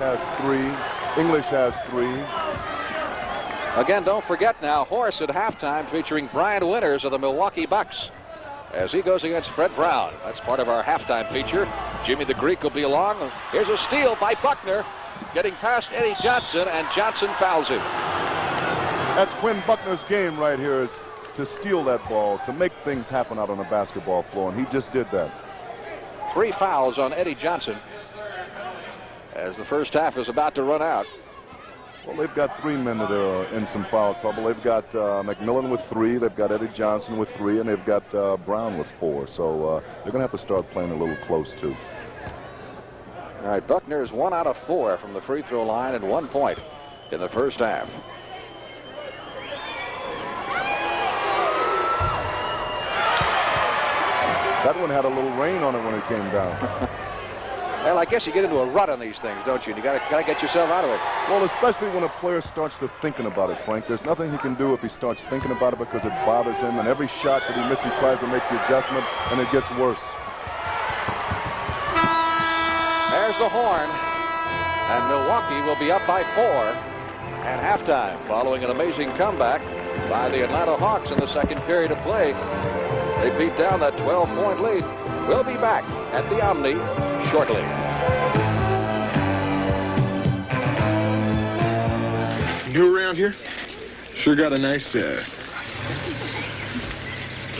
Has 3. English has 3. Again, don't forget now, Horse at halftime featuring Brian Winters of the Milwaukee Bucks as he goes against Fred Brown. That's part of our halftime feature. Jimmy the Greek will be along. Here's a steal by Buckner, getting past Eddie Johnson, and Johnson fouls him. That's Quinn Buckner's game right here, is to steal that ball, to make things happen out on the basketball floor, and he just did that. 3 fouls on Eddie Johnson as the first half is about to run out. Well, they've got 3 men that are in some foul trouble. They've got McMillan with 3, they've got Eddie Johnson with 3, and they've got Brown with 4. So they're going to have to start playing a little close, too. All right, Buckner is 1 out of 4 from the free throw line and 1 point in the first half. That one had a little rain on it when it came down. Well, I guess you get into a rut on these things, don't you? You gotta get yourself out of it. Well, especially when a player starts to thinking about it, Frank. There's nothing he can do if he starts thinking about it because it bothers him. And every shot that he misses, he tries to make the adjustment, and it gets worse. There's the horn, and Milwaukee will be up by 4 at halftime, following an amazing comeback by the Atlanta Hawks in the second period of play. They beat down that 12-point lead. We'll be back at the Omni shortly. New around here? Sure got a nice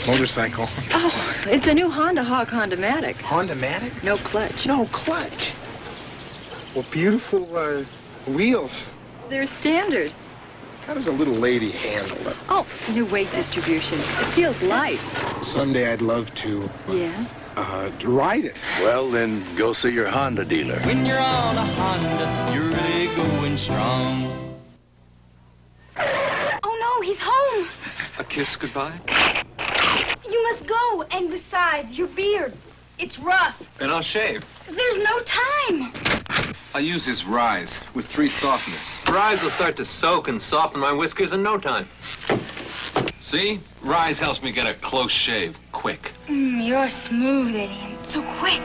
motorcycle. Oh, it's a new Honda Hawk Honda-matic. Honda-matic? No clutch. No clutch. Well, beautiful wheels. They're standard. How does a little lady handle it? Oh, new weight distribution. It feels light. Someday I'd love to Yes? ride it. Well, then go see your Honda dealer. When you're on a Honda, you're really going strong. Oh no, he's home. A kiss goodbye? You must go, and besides, your beard, it's rough. Then I'll shave. There's no time. I'll use his Rise with 3 softeners. Rise will start to soak and soften my whiskers in no time. See? Rise helps me get a close shave quick. You're smooth, Eddie, so quick.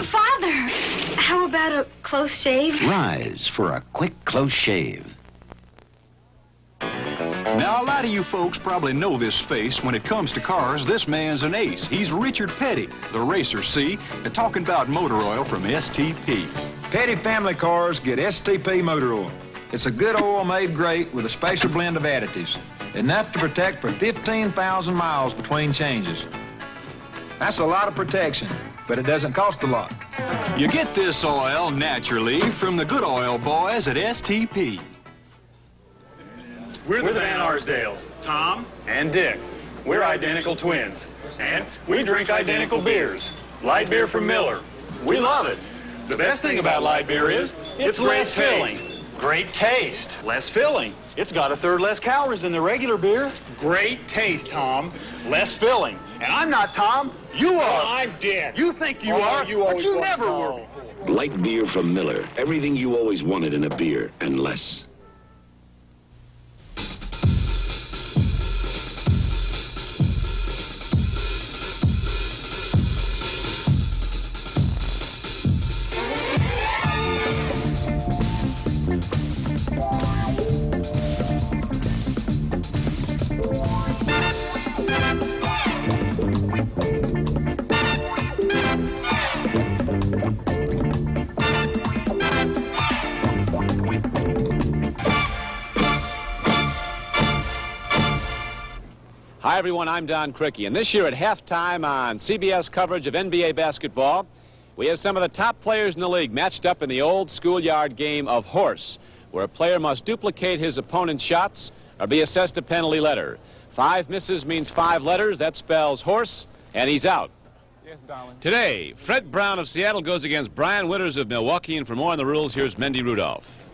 Father, how about a close shave? Rise for a quick, close shave. Now, a lot of you folks probably know this face. When it comes to cars, this man's an ace. He's Richard Petty, the racer, see? And talking about motor oil from STP. Petty family cars get STP motor oil. It's a good oil made great with a special blend of additives. Enough to protect for 15,000 miles between changes. That's a lot of protection, but it doesn't cost a lot. You get this oil naturally from the good oil boys at STP. We're the Van Arsdales, Tom and Dick. We're identical twins, and we drink identical beers. Light beer from Miller. We love it. The best thing about light beer is it's less filling. Great taste. Less filling. It's got 1/3 less calories than the regular beer. Great taste, Tom. Less filling. And I'm not Tom. You are. I'm Dick. You think you are, but you never were. Light beer from Miller. Everything you always wanted in a beer, and less. Hi, everyone. I'm Don Crickey, and this year at halftime on CBS coverage of NBA basketball, we have some of the top players in the league matched up in the old schoolyard game of horse, where a player must duplicate his opponent's shots or be assessed a penalty letter. 5 misses means 5 letters. That spells horse, and he's out. Yes, darling. Today, Fred Brown of Seattle goes against Brian Winters of Milwaukee, and for more on the rules, here's Mendy Rudolph.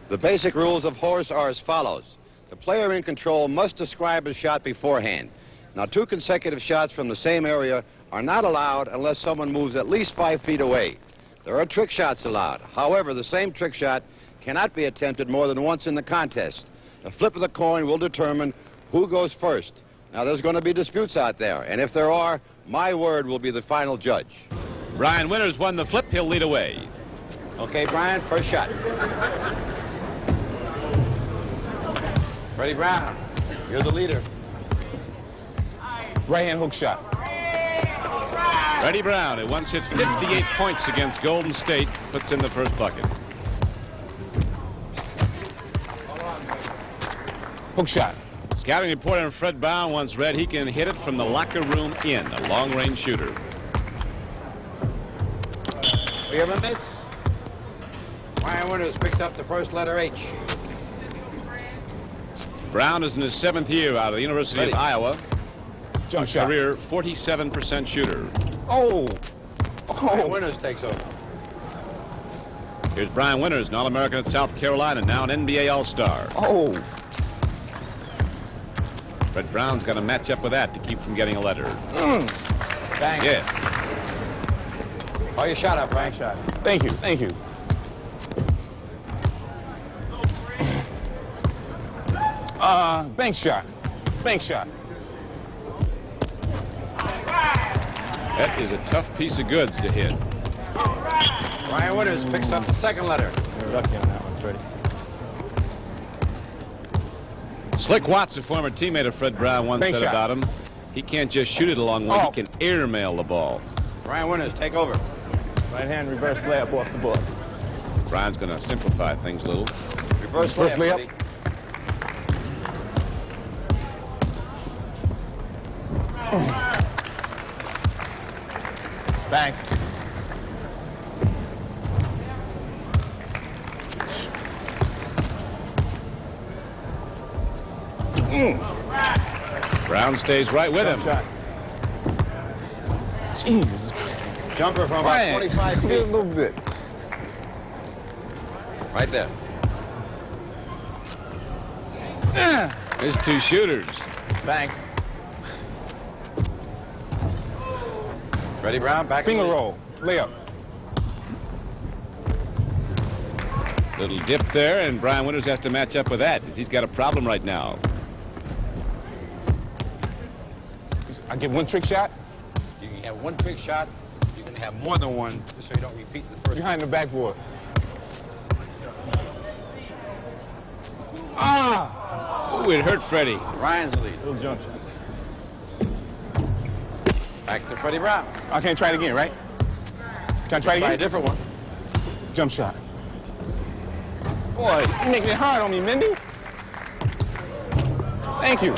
The basic rules of horse are as follows. The player in control must describe his shot beforehand. Now, 2 consecutive shots from the same area are not allowed unless someone moves at least 5 feet away. There are trick shots allowed. However, the same trick shot cannot be attempted more than once in the contest. The flip of the coin will determine who goes first. Now, there's going to be disputes out there, and if there are, my word will be the final judge. Brian Winters won the flip. He'll lead away. Okay, Brian, first shot. Freddie Brown, you're the leader. Right-hand hook shot. Freddie Brown, who once hit 58 points against Golden State, puts in the first bucket. Hook shot. Scouting report on Fred Brown once read he can hit it from the locker room in, a long-range shooter. We have a miss. Brian Winters picks up the first letter H. Brown is in his 7th year out of the University of Iowa. Jump shot. Career 47% shooter. Oh. Brian Winters takes over. Here's Brian Winters, an All-American at South Carolina, now an NBA All-Star. Oh. Fred Brown's got to match up with that to keep from getting a letter. Bang. Yes. Call your shot up, Frank. Shot. Thank you. Thank you. Bank shot. Bank shot. That is a tough piece of goods to hit. Brian Winters picks up the second letter. You're lucky on that one, Freddie. Slick Watts, a former teammate of Fred Brown, once Bank said shot. about him, he can't just shoot it a long way, Oh. he can airmail the ball. Brian Winters, take over. Right hand reverse layup off the board. Brian's going to simplify things a little. Reverse Reverse layup. layup. Bang. Brown stays right with him. Shot. Jesus. Jumper from about 25 A feet. little bit. Right there. There's two shooters. Bang. Freddie Brown back. Finger roll. Layup. Little dip there, and Brian Winters has to match up with that, because he's got a problem right now. I get one trick shot. You can have one trick shot. You can have more than one, just so you don't repeat the first. Behind the backboard. Ah! Ooh, it hurt Freddie. Ryan's the lead. Little jump shot. Back to Freddie Brown. I can't try it again, right? Can I try it Try a again? different one. Jump shot. Boy, you're making it hard on me, Mindy. Thank you.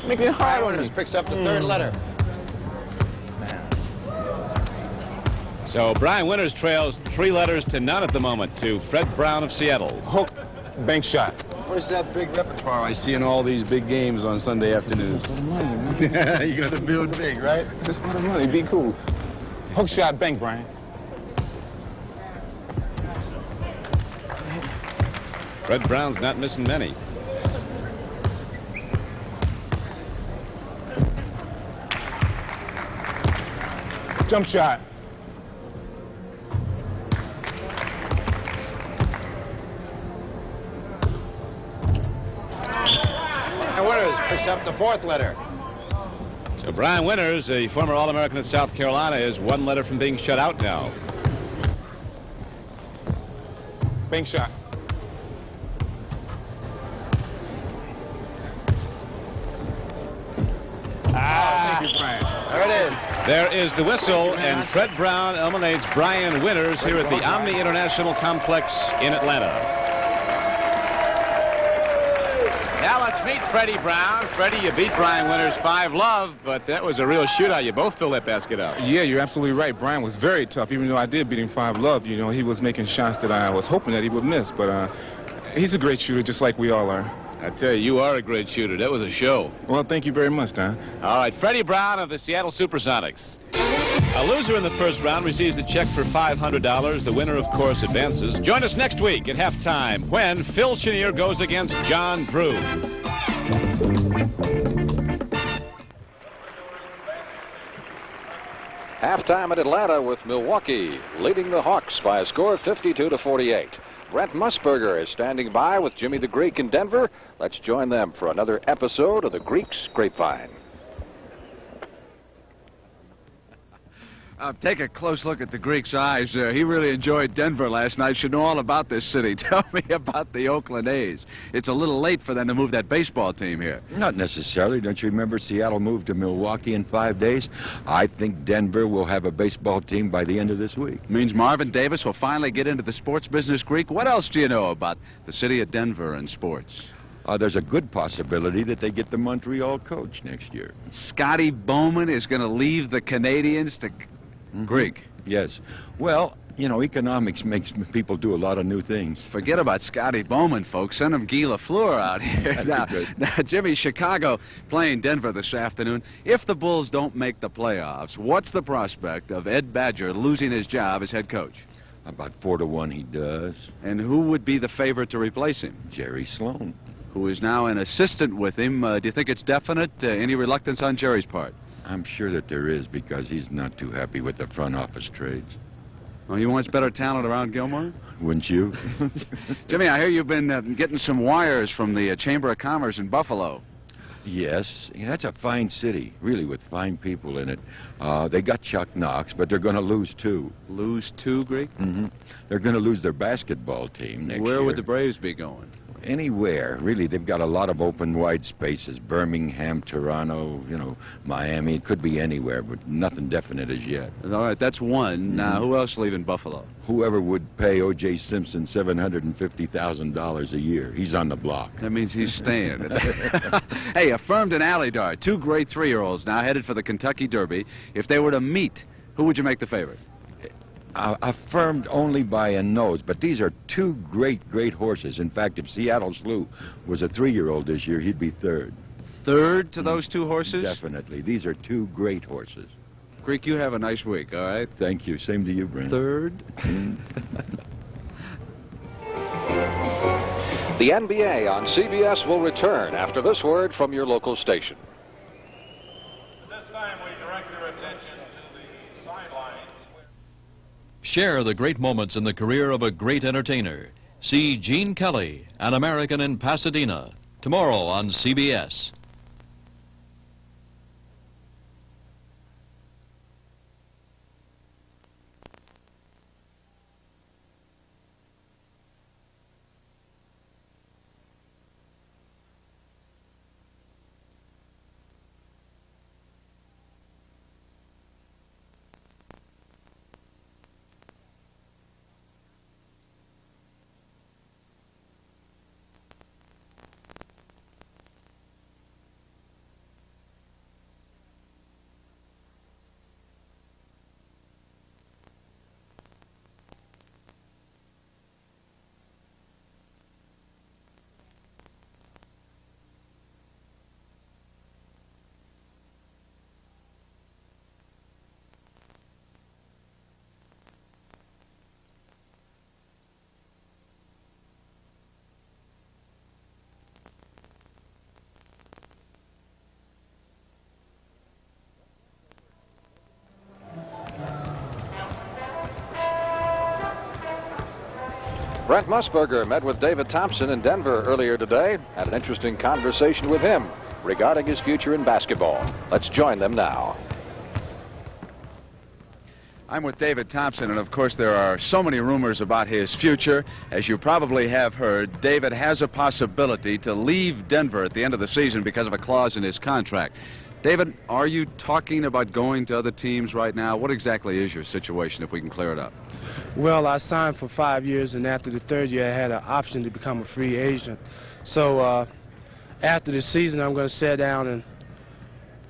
Making it hard Brian on Winters me. picks up the third letter. So Brian Winters trails 3 letters to none at the moment to Fred Brown of Seattle. Hook, bank shot. Where's that big repertoire I see in all these big games on Sunday afternoons? This is for the money, man. You gotta build big, right? This is for the money. Be cool. Hook shot, bank, Brian. Fred Brown's not missing many. Jump shot. And Winters picks up the fourth letter. So Brian Winters, a former All-American at South Carolina, is 1 letter from being shut out now. Bank shot. Thank you, Brian. There it is. There is the whistle, and Fred Brown eliminates Brian Winters here at the Omni International Complex in Atlanta. Now let's meet Freddie Brown. Freddie, you beat Brian Winters 5-love, but that was a real shootout. You both filled that basket out. Yeah, you're absolutely right. Brian was very tough, even though I did beat him 5-love. You know, he was making shots that I was hoping that he would miss, but he's a great shooter, just like we all are. I tell you, you are a great shooter. That was a show. Well, thank you very much, Don. All right, Freddie Brown of the Seattle Supersonics. A loser in the first round receives a check for $500. The winner, of course, advances. Join us next week at halftime when Phil Chenier goes against John Drew. Halftime at Atlanta with Milwaukee leading the Hawks by a score of 52-48. Brent Musburger is standing by with Jimmy the Greek in Denver. Let's join them for another episode of the Greek's Grapevine. Take a close look at the Greek's eyes there. He really enjoyed Denver last night. Should know all about this city. Tell me about the Oakland A's. It's a little late for them to move that baseball team here. Not necessarily. Don't you remember Seattle moved to Milwaukee in 5 days? I think Denver will have a baseball team by the end of this week. Means Marvin Davis will finally get into the sports business, Greek. What else do you know about the city of Denver and sports? There's a good possibility that they get the Montreal coach next year. Scotty Bowman is going to leave the Canadians to... Greek. Yes. Well, you know, economics makes people do a lot of new things. Forget about Scotty Bowman, folks. Send him Guy Lafleur out here. Now, Jimmy, Chicago playing Denver this afternoon. If the Bulls don't make the playoffs, what's the prospect of Ed Badger losing his job as head coach? About 4-1 he does. And who would be the favorite to replace him? Jerry Sloan. Who is now an assistant with him. Do you think it's definite? Any reluctance on Jerry's part? I'm sure that there is, because he's not too happy with the front office trades. Oh, he wants better talent around Gilmore? Wouldn't you? Jimmy, I hear you've been getting some wires from the Chamber of Commerce in Buffalo. Yes. Yeah, that's a fine city, really, with fine people in it. They got Chuck Knox, but they're going to lose two. Lose two, Greek? Mm-hmm. They're going to lose their basketball team next year. Where would the Braves be going? Anywhere, really. They've got a lot of open, wide spaces. Birmingham, Toronto, you know, Miami. It could be anywhere, but nothing definite as yet. All right, that's one. Now, who else leaving Buffalo? Whoever would pay O.J. Simpson $750,000 a year. He's on the block. That means he's staying. Hey, affirmed and Alydar, two great 3-year-olds now headed for the Kentucky Derby. If they were to meet, who would you make the favorite? Affirmed only by a nose, but these are two great horses. In fact, if Seattle Slew was a 3-year-old this year, he'd be third. Third to those two horses? Definitely. These are two great horses. Greek, you have a nice week, all right? Thank you. Same to you, Brent. Third? The NBA on CBS will return after this word from your local station. This time we direct your attention to the sidelines. Share the great moments in the career of a great entertainer. See Gene Kelly, An American in Pasadena, tomorrow on CBS. Brent Musburger met with David Thompson in Denver earlier today. Had an interesting conversation with him regarding his future in basketball. Let's join them now. I'm with David Thompson, and of course there are so many rumors about his future. As you probably have heard, David has a possibility to leave Denver at the end of the season because of a clause in his contract. David, are you talking about going to other teams right now? What exactly is your situation, if we can clear it up? Well, I signed for 5 years, and after the third year, I had an option to become a free agent. So after the season, I'm going to sit down, and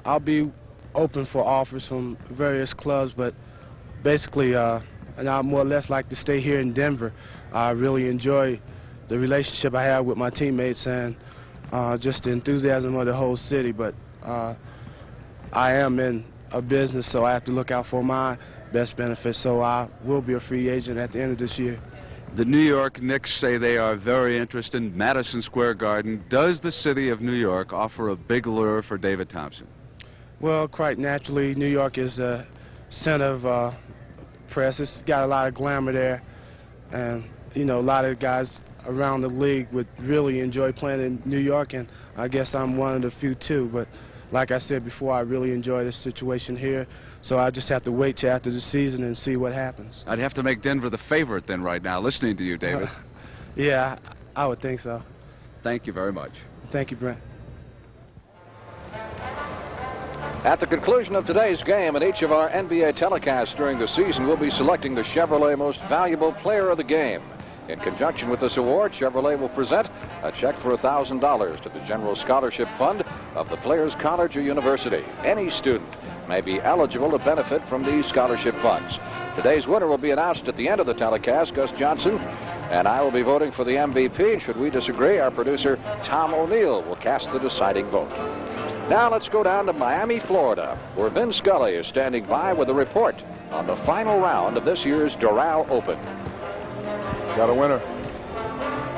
I'll be open for offers from various clubs, but basically, and I'd more or less like to stay here in Denver. I really enjoy the relationship I have with my teammates and just the enthusiasm of the whole city, but I am in a business, so I have to look out for my best benefits, so I will be a free agent at the end of this year. The New York Knicks say they are very interested in Madison Square Garden. Does the city of New York offer a big lure for David Thompson? Well, quite naturally, New York is the center of press. It's got a lot of glamour there, and, you know, a lot of guys around the league would really enjoy playing in New York, and I guess I'm one of the few too, but like I said before, I really enjoy this situation here. So I just have to wait till after the season and see what happens. I'd have to make Denver the favorite then right now, listening to you, David. Yeah, I would think so. Thank you very much. Thank you, Brent. At the conclusion of today's game, and each of our NBA telecasts during the season, we'll be selecting the Chevrolet Most Valuable Player of the Game. In conjunction with this award, Chevrolet will present a check for $1,000 to the General Scholarship Fund of the Players College or University. Any student may be eligible to benefit from these scholarship funds. Today's winner will be announced at the end of the telecast. Gus Johnson and I will be voting for the MVP. Should we disagree, our producer Tom O'Neill will cast the deciding vote. Now let's go down to Miami, Florida, where Vin Scully is standing by with a report on the final round of this year's Doral Open. Got a winner.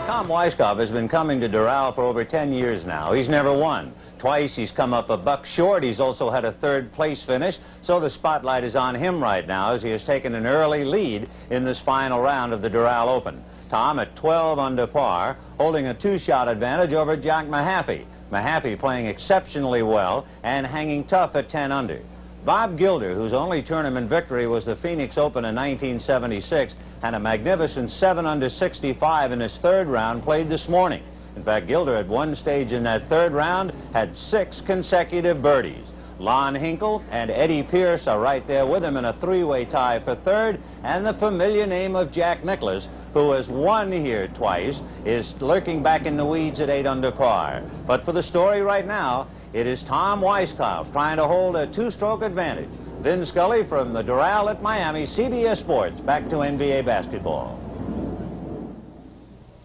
Tom Weiskopf has been coming to Doral for over 10 years now. He's never won. Twice he's come up a buck short. He's also had a third-place finish, so the spotlight is on him right now as he has taken an early lead in this final round of the Doral Open. Tom at 12 under par, holding a two-shot advantage over Jack Mahaffey. Mahaffey playing exceptionally well and hanging tough at 10 under. Bob Gilder, whose only tournament victory was the Phoenix Open in 1976, had a magnificent 7 under 65 in his third round played this morning. In fact, Gilder at one stage in that third round had 6 consecutive birdies. Lon Hinkle and Eddie Pierce are right there with him in a three-way tie for third, and the familiar name of Jack Nicklaus, who has won here twice, is lurking back in the weeds at 8 under par. But for the story right now, it is Tom Weiskopf trying to hold a two-stroke advantage. Vin Scully from the Doral at Miami, CBS Sports. Back to NBA basketball.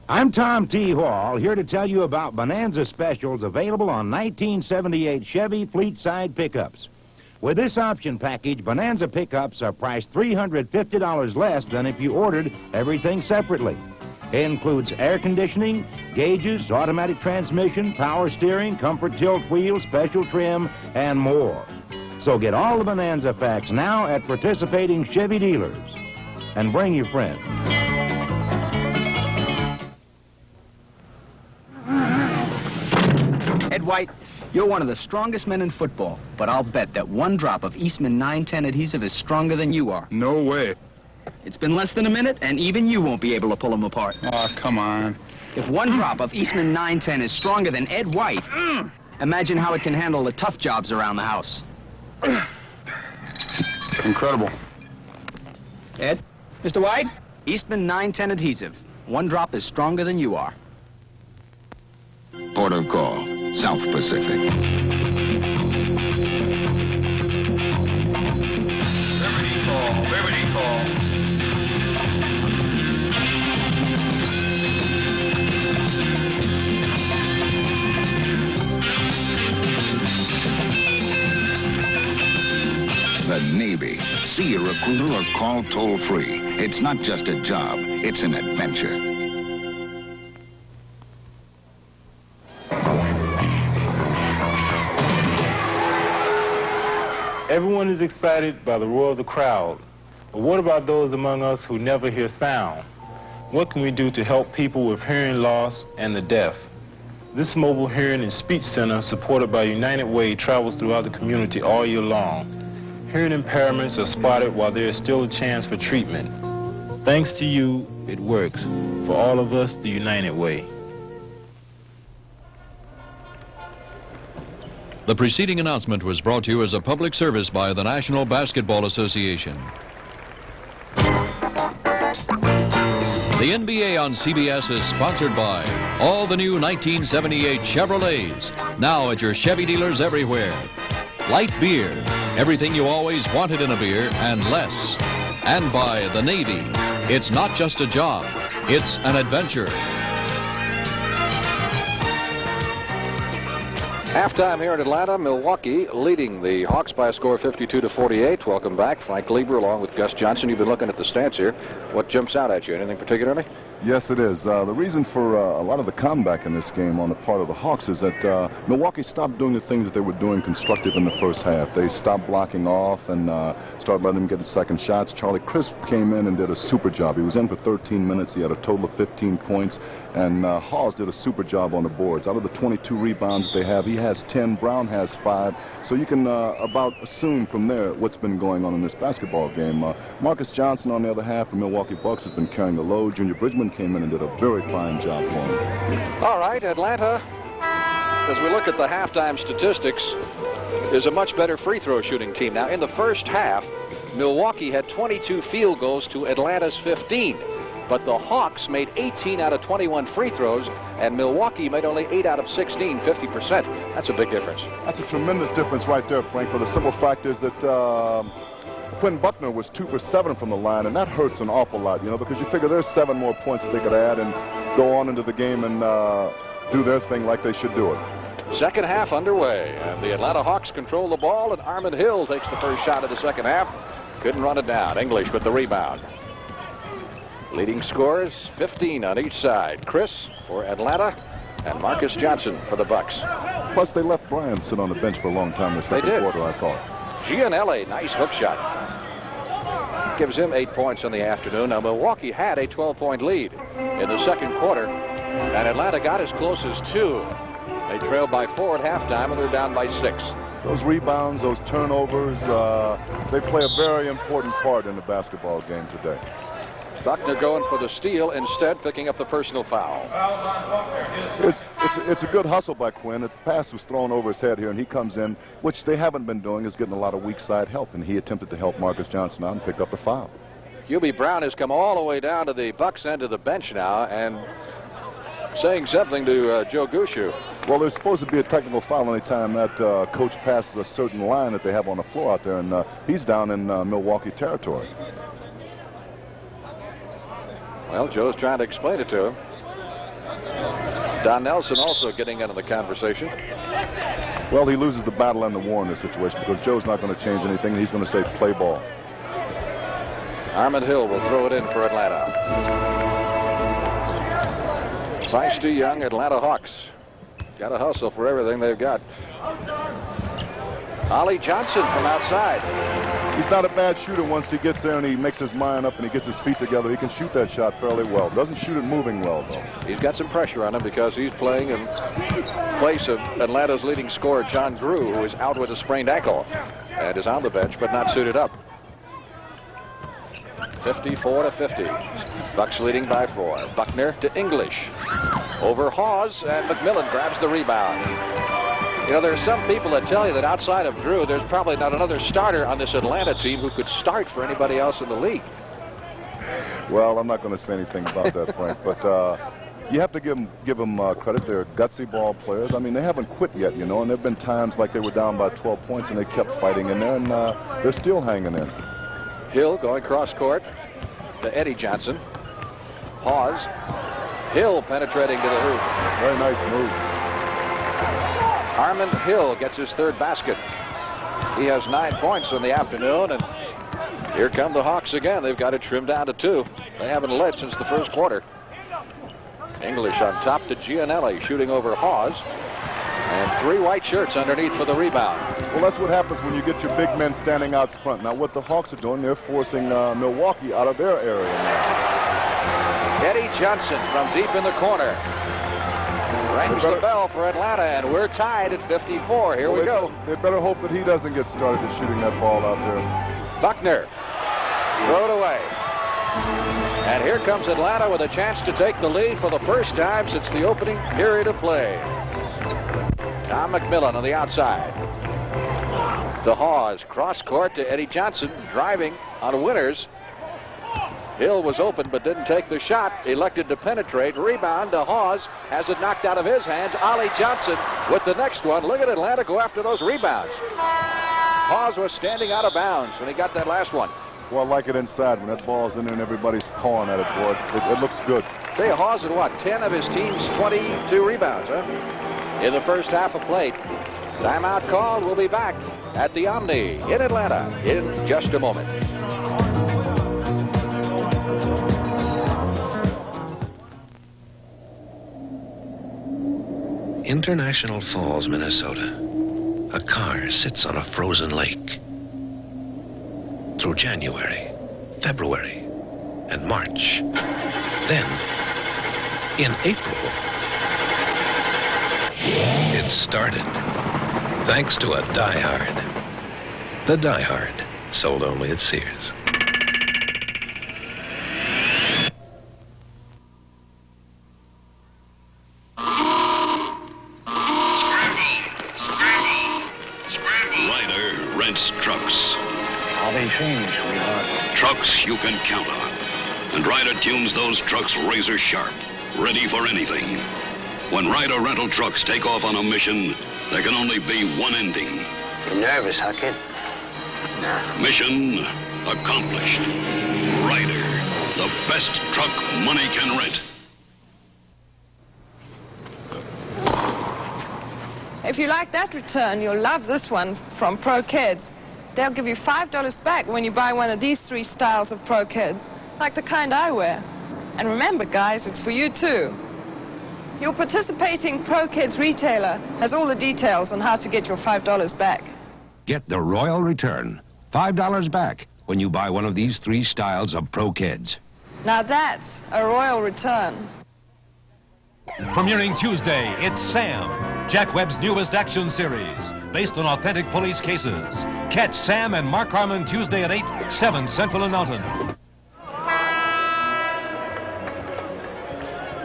I'm Tom T. Hall, here to tell you about Bonanza specials available on 1978 Chevy fleet-side pickups. With this option package, Bonanza pickups are priced $350 less than if you ordered everything separately. It includes air conditioning, gauges, automatic transmission, power steering, comfort tilt wheel, special trim, and more. So get all the Bonanza packs now at participating Chevy dealers. And bring your friends. Ed White, you're one of the strongest men in football, but I'll bet that one drop of Eastman 910 adhesive is stronger than you are. No way. It's been less than a minute, and even you won't be able to pull them apart. Oh, come on. If one drop of Eastman 910 is stronger than Ed White, imagine how it can handle the tough jobs around the house. Incredible. Ed? Mr. White? Eastman 910 adhesive. One drop is stronger than you are. Port of call, South Pacific. Liberty call. The Navy. See a recruiter or call toll-free. It's not just a job, it's an adventure. Everyone is excited by the roar of the crowd. But what about those among us who never hear sound? What can we do to help people with hearing loss and the deaf? This mobile hearing and speech center, supported by United Way, travels throughout the community all year long. Hearing impairments are spotted while there is still a chance for treatment. Thanks to you, it works. For all of us, the United Way. The preceding announcement was brought to you as a public service by the National Basketball Association. The NBA on CBS is sponsored by all the new 1978 Chevrolets, now at your Chevy dealers everywhere. Light beer, everything you always wanted in a beer and less. And by the Navy, it's not just a job, it's an adventure. Halftime here in Atlanta, Milwaukee leading the Hawks by a score of 52-48. Welcome back, Frank Lieber along with Gus Johnson. You've been looking at the stats here. What jumps out at you? Anything particularly? Yes, it is. The reason for a lot of the comeback in this game on the part of the Hawks is that Milwaukee stopped doing the things that they were doing constructive in the first half. They stopped blocking off and started letting them get the second shots. Charlie Crisp came in and did a super job. He was in for 13 minutes. He had a total of 15 points. And Hawes did a super job on the boards. Out of the 22 rebounds they have, he has 10. Brown has 5. So you can about assume from there what's been going on in this basketball game. Marcus Johnson, on the other half, from Milwaukee Bucks, has been carrying the load. Junior Bridgman came in and did a very fine job for him. All right, Atlanta, as we look at the halftime statistics, is a much better free throw shooting team. Now, in the first half, Milwaukee had 22 field goals to Atlanta's 15. But the Hawks made 18 out of 21 free throws, and Milwaukee made only 8 out of 16, 50%. That's a big difference. That's a tremendous difference right there, Frank. But the simple fact is that Quinn Buckner was 2 for 7 from the line, and that hurts an awful lot, because you figure there's 7 more points that they could add and go on into the game and do their thing like they should do it. Second half underway, and the Atlanta Hawks control the ball, and Armand Hill takes the first shot of the second half. Couldn't run it down. English with the rebound. Leading scorers, 15 on each side. Chris for Atlanta and Marcus Johnson for the Bucks. Plus, they left Brian sit on the bench for a long time in the second quarter, I thought. Gianelli, nice hook shot. Gives him 8 points in the afternoon. Now, Milwaukee had a 12-point lead in the second quarter, and Atlanta got as close as 2. They trailed by 4 at halftime, and they're down by 6. Those rebounds, those turnovers, they play a very important part in the basketball game today. Buckner going for the steal, instead picking up the personal foul. It's a good hustle by Quinn. The pass was thrown over his head here, and he comes in, which they haven't been doing, is getting a lot of weak side help, and he attempted to help Marcus Johnson out and picked up the foul. Hubie Brown has come all the way down to the Bucks end of the bench now and saying something to Joe Gushu. Well, there's supposed to be a technical foul anytime that coach passes a certain line that they have on the floor out there, and he's down in Milwaukee territory. Well, Joe's trying to explain it to him. Don Nelson also getting into the conversation. Well, he loses the battle and the war in this situation because Joe's not going to change anything. He's going to say play ball. Armand Hill will throw it in for Atlanta. Feisty young Atlanta Hawks. Got to hustle for everything they've got. Ollie Johnson from outside. He's not a bad shooter once he gets there and he makes his mind up and he gets his feet together. He can shoot that shot fairly well. Doesn't shoot it moving well, though. He's got some pressure on him because he's playing in place of Atlanta's leading scorer, John Grew, who is out with a sprained ankle and is on the bench but not suited up. 54-50. Bucks leading by 4. Buckner to English. Over Hawes, and McMillan grabs the rebound. There are some people that tell you that outside of Drew, there's probably not another starter on this Atlanta team who could start for anybody else in the league. Well, I'm not going to say anything about that, Frank, but you have to give them credit. They're gutsy ball players. I mean, they haven't quit yet, and there have been times like they were down by 12 points and they kept fighting in there, and they're still hanging in. Hill going cross court to Eddie Johnson. Hawes. Hill penetrating to the hoop. Very nice move. Armand Hill gets his third basket. He has 9 points in the afternoon, and here come the Hawks again. They've got it trimmed down to 2. They haven't led since the first quarter. English on top to Gianelli, shooting over Hawes. And 3 white shirts underneath for the rebound. Well, that's what happens when you get your big men standing out front. Now, what the Hawks are doing, they're forcing Milwaukee out of their area now. Eddie Johnson from deep in the corner. Rings the bell for Atlanta, and we're tied at 54. Here we go. They better hope that he doesn't get started to shooting that ball out there. Buckner. Throw it away. And here comes Atlanta with a chance to take the lead for the first time since the opening period of play. Tom McMillan on the outside. To Hawes. Cross court to Eddie Johnson. Driving on Winters. Hill was open but didn't take the shot. Elected to penetrate. Rebound to Hawes. Has it knocked out of his hands. Ollie Johnson with the next one. Look at Atlanta go after those rebounds. Hawes was standing out of bounds when he got that last one. Well, I like it inside when that ball's in there and everybody's pawing at it, boy. It looks good. Say, Hawes had what? 10 of his team's 22 rebounds, huh? In the first half of play. Timeout called. We'll be back at the Omni in Atlanta in just a moment. International Falls, Minnesota. A car sits on a frozen lake. Through January, February, and March. Then, in April, it started. Thanks to a Die Hard. The Die Hard, sold only at Sears. Ryder rents trucks. I'll be seeing you, sweetheart. Trucks you can count on. And Ryder tunes those trucks razor sharp, ready for anything. When Ryder rental trucks take off on a mission, there can only be one ending. You nervous, huh, kid? Nah. Mission accomplished. Ryder, the best truck money can rent. If you like that return, you'll love this one from Pro Kids. They'll give you $5 back when you buy one of these 3 styles of Pro Kids, like the kind I wear. And remember, guys, it's for you too. Your participating Pro Kids retailer has all the details on how to get your $5 back. Get the Royal Return. $5 back when you buy one of these 3 styles of Pro Kids. Now that's a royal return. Premiering Tuesday, it's Sam, Jack Webb's newest action series, based on authentic police cases. Catch Sam and Mark Harmon Tuesday at 8, 7 Central and Mountain.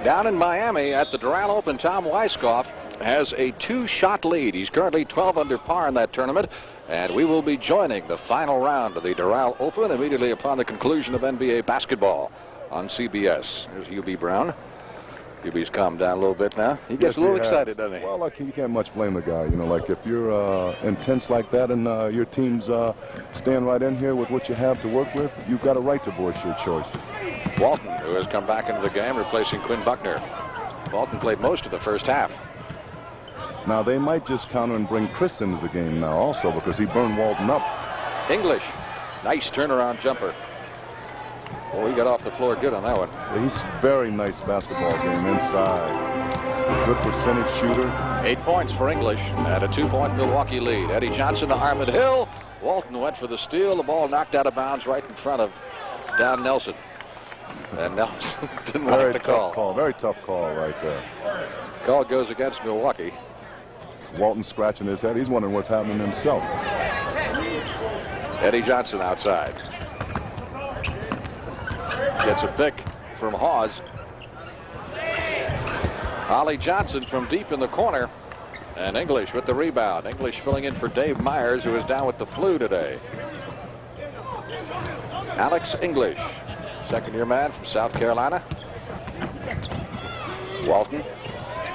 Down in Miami at the Doral Open, Tom Weiskopf has a 2-shot lead. He's currently 12 under par in that tournament, and we will be joining the final round of the Doral Open immediately upon the conclusion of NBA basketball on CBS. Here's UB Brown. UB's calmed down a little bit now. He gets a little excited, doesn't he? Well, like, you can't much blame the guy. You know, like if you're intense like that and your team's staying right in here with what you have to work with, you've got a right to voice your choice. Walton, who has come back into the game, replacing Quinn Buckner. Walton played most of the first half. Now, they might just counter and bring Chris into the game now also because he burned Walton up. English, nice turnaround jumper. Oh, he got off the floor good on that one. Yeah, he's very nice basketball game inside. Good percentage shooter. 8 points for English and a 2-point Milwaukee lead. Eddie Johnson to Armand Hill. Walton went for the steal. The ball knocked out of bounds right in front of Don Nelson. And Nelson didn't like the call. Very tough call right there. Call goes against Milwaukee. Walton scratching his head. He's wondering what's happening himself. Eddie Johnson outside. Gets a pick from Hawes. Ollie Johnson from deep in the corner. And English with the rebound. English filling in for Dave Myers, who is down with the flu today. Alex English, second-year man from South Carolina. Walton,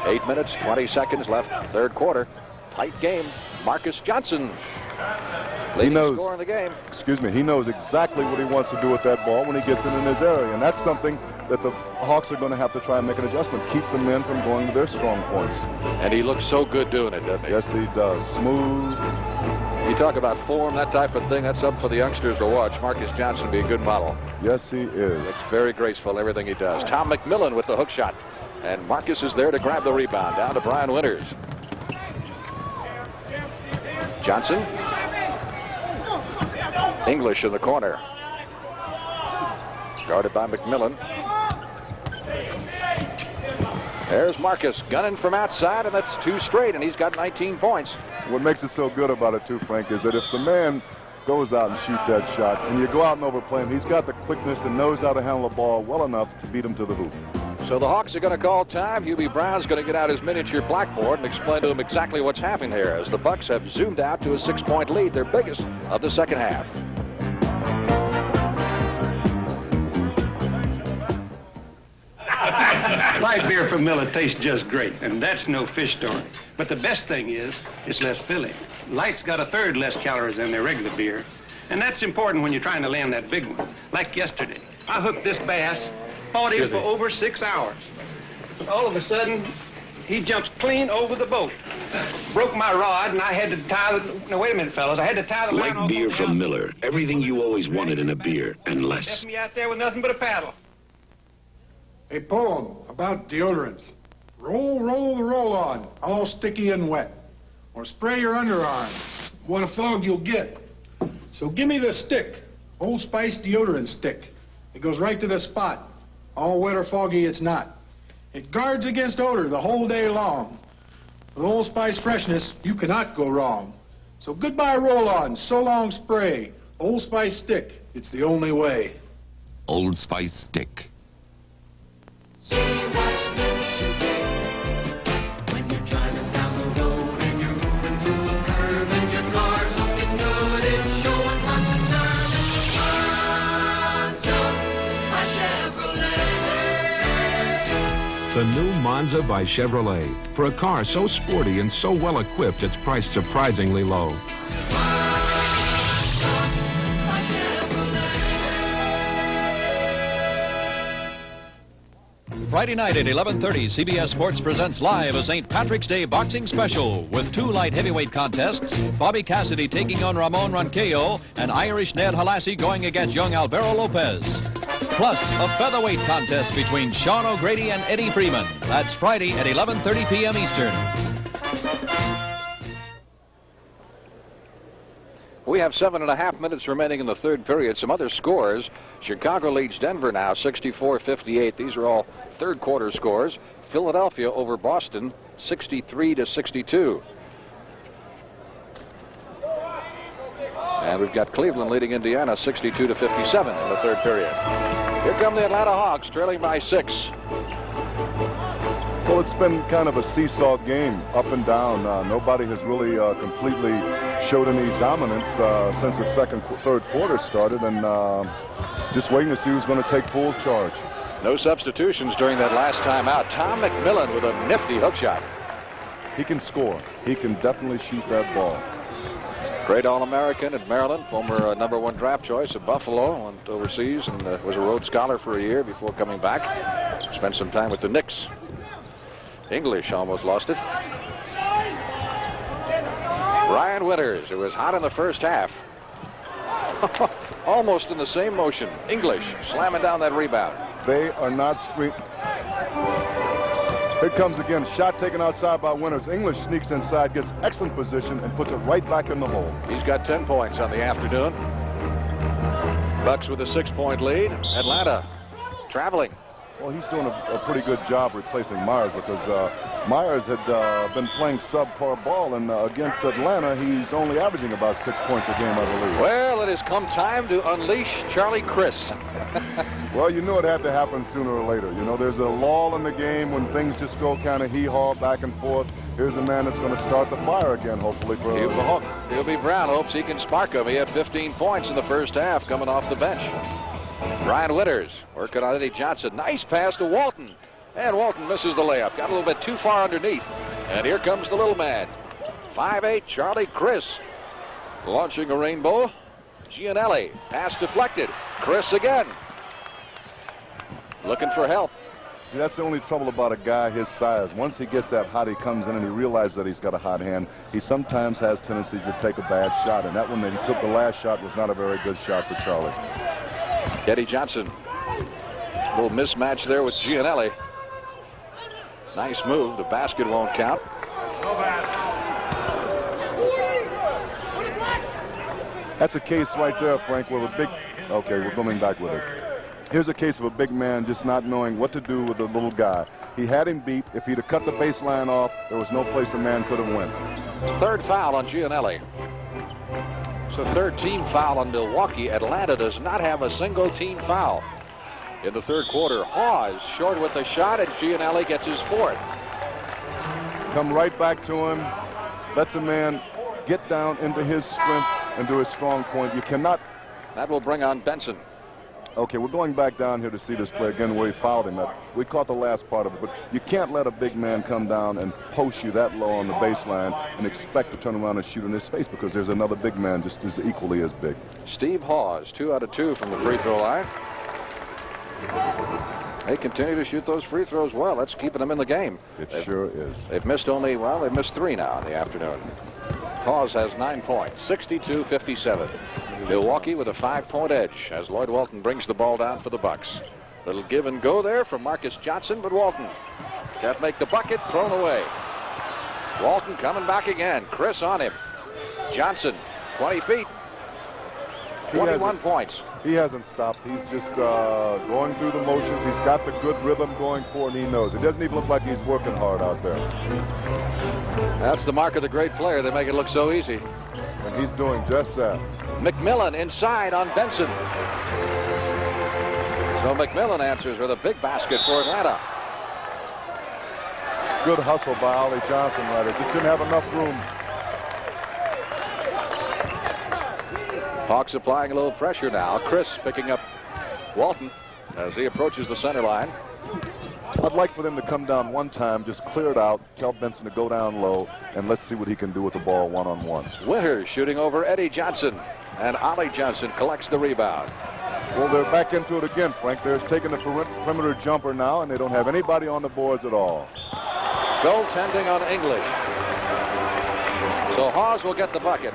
8 minutes, 20 seconds left, third quarter. Tight game. Marcus Johnson, leading scorer in the game. Excuse me, he knows exactly what he wants to do with that ball when he gets it in his area, and that's something that the Hawks are going to have to try and make an adjustment. Keep the men from going to their strong points. And he looks so good doing it, doesn't he? Yes, he does. Smooth. You talk about form, that type of thing, that's up for the youngsters to watch. Marcus Johnson be a good model. Yes, he is. It's very graceful, everything he does. Tom McMillan with the hook shot. And Marcus is there to grab the rebound. Down to Brian Winters. Johnson. English in the corner. Guarded by McMillan. There's Marcus gunning from outside, and that's 2 straight, and he's got 19 points. What makes it so good about it, too, Frank, is that if the man goes out and shoots that shot, and you go out and overplay him, he's got the quickness and knows how to handle the ball well enough to beat him to the hoop. So the Hawks are going to call time. UB Brown's going to get out his miniature blackboard and explain to him exactly what's happening here as the Bucks have zoomed out to a 6-point lead, their biggest of the second half. Light beer from Miller tastes just great, and that's no fish story. But the best thing is, it's less filling. Light's got 1/3 less calories than their regular beer, and that's important when you're trying to land that big one. Like yesterday, I hooked this bass, fought him for over 6 hours. All of a sudden, he jumps clean over the boat. Broke my rod, and I had to tie the... Now, wait a minute, fellas. I had to tie the line Light beer from Miller. Everything you always wanted in a beer, and less. Left me out there with nothing but a paddle. A poem about deodorants. Roll, roll the roll-on, all sticky and wet. Or spray your underarm. What a fog you'll get. So give me the stick, Old Spice deodorant stick. It goes right to the spot. All wet or foggy it's not. It guards against odor the whole day long. With Old Spice freshness, you cannot go wrong. So goodbye roll-on, so long spray. Old Spice stick, it's the only way. Old Spice Stick. See what's new today. When you're driving down the road and you're moving through a curve and your car's looking good, it's showing lots of nerve. It's Monza by Chevrolet. The new Monza by Chevrolet. For a car so sporty and so well equipped, it's priced surprisingly low. Friday night at 11:30, CBS Sports presents live a St. Patrick's Day boxing special with 2 light heavyweight contests, Bobby Cassidy taking on Ramon Ronquillo, and Irish Ned Halassi going against young Alvaro Lopez. Plus, a featherweight contest between Sean O'Grady and Eddie Freeman. That's Friday at 11:30 p.m. Eastern. We have 7.5 minutes remaining in the third period. Some other scores. Chicago leads Denver now 64-58. These are all third quarter scores. Philadelphia over Boston 63-62. And we've got Cleveland leading Indiana 62-57 in the third period. Here come the Atlanta Hawks trailing by 6. Well, it's been kind of a seesaw game, up and down. Nobody has really completely showed any dominance since the third quarter started, and just waiting to see who's going to take full charge. No substitutions during that last timeout. Tom McMillan with a nifty hook shot. He can score. He can definitely shoot that ball. Great All-American at Maryland, former #1 draft choice at Buffalo, went overseas and was a Rhodes Scholar for a year before coming back. Spent some time with the Knicks. English almost lost it. Brian Winters, who was hot in the first half. Almost in the same motion. English slamming down that rebound. They are not sprint. Here comes again. Shot taken outside by Winters. English sneaks inside, gets excellent position, and puts it right back in the hole. He's got 10 points on the afternoon. Bucks with a 6-point lead. Atlanta traveling. Well, he's doing a pretty good job replacing Myers, because Myers had been playing subpar ball, and against Atlanta, he's only averaging about 6 points a game, I believe. Well, it has come time to unleash Charlie Chris. Well, you knew it had to happen sooner or later. You know, there's a lull in the game when things just go kind of hee-haw back and forth. Here's a man that's going to start the fire again, hopefully, for the Hawks. Hubie Brown hopes he can spark him. He had 15 points in the first half coming off the bench. Brian Winters working on Eddie Johnson. Nice pass to Walton. And Walton misses the layup. Got a little bit too far underneath. And here comes the little man. 5'8", Charlie Chris. Launching a rainbow. Gianelli. Pass deflected. Chris again. Looking for help. See, that's the only trouble about a guy his size. Once he gets that hot, he comes in and he realizes that he's got a hot hand. He sometimes has tendencies to take a bad shot. And that one that he took the last shot was not a very good shot for Charlie. Eddie Johnson. A little mismatch there with Gianelli. Nice move. The basket won't count. That's a case right there, Frank, with a big... Okay, we're coming back with it. Here's a case of a big man just not knowing what to do with a little guy. He had him beat. If he'd have cut the baseline off, there was no place a man could have went. Third foul on Gianelli. So third team foul on Milwaukee. Atlanta does not have a single team foul in the third quarter. Hawes short with the shot, and Gianelli gets his fourth. Come right back to him. Lets a man get down into his strength and do his strong point. You cannot... That will bring on Benson. Okay, we're going back down here to see this play again where he fouled him. We caught the last part of it, but you can't let a big man come down and post you that low on the baseline and expect to turn around and shoot in his face, because there's another big man just as equally as big. Steve Hawes, 2 out of 2 from the free throw line. They continue to shoot those free throws well. That's keeping them in the game. It sure is. They've missed only, well, they've missed 3 now in the afternoon. Hawes has 9 points, 62-57. Milwaukee with a 5-point edge as Lloyd Walton brings the ball down for the Bucks. Little give and go there from Marcus Johnson, but Walton can't make the bucket, thrown away. Walton coming back again. Chris on him. Johnson, 20 feet. 21 points. He hasn't stopped. He's just going through the motions. He's got the good rhythm going for it, and he knows. It doesn't even look like he's working hard out there. That's the mark of the great player. They make it look so easy. And he's doing just that. McMillan inside on Benson. So McMillan answers with a big basket for Atlanta. Good hustle by Ollie Johnson right there. Just didn't have enough room. Hawks applying a little pressure now. Chris picking up Walton as he approaches the center line. I'd like for them to come down one time, just clear it out, tell Benson to go down low, and let's see what he can do with the ball one-on-one. Winters shooting over Eddie Johnson, and Ollie Johnson collects the rebound. Well, they're back into it again, Frank. They're taking a perimeter jumper now, and they don't have anybody on the boards at all. Goaltending on English. So Hawes will get the bucket.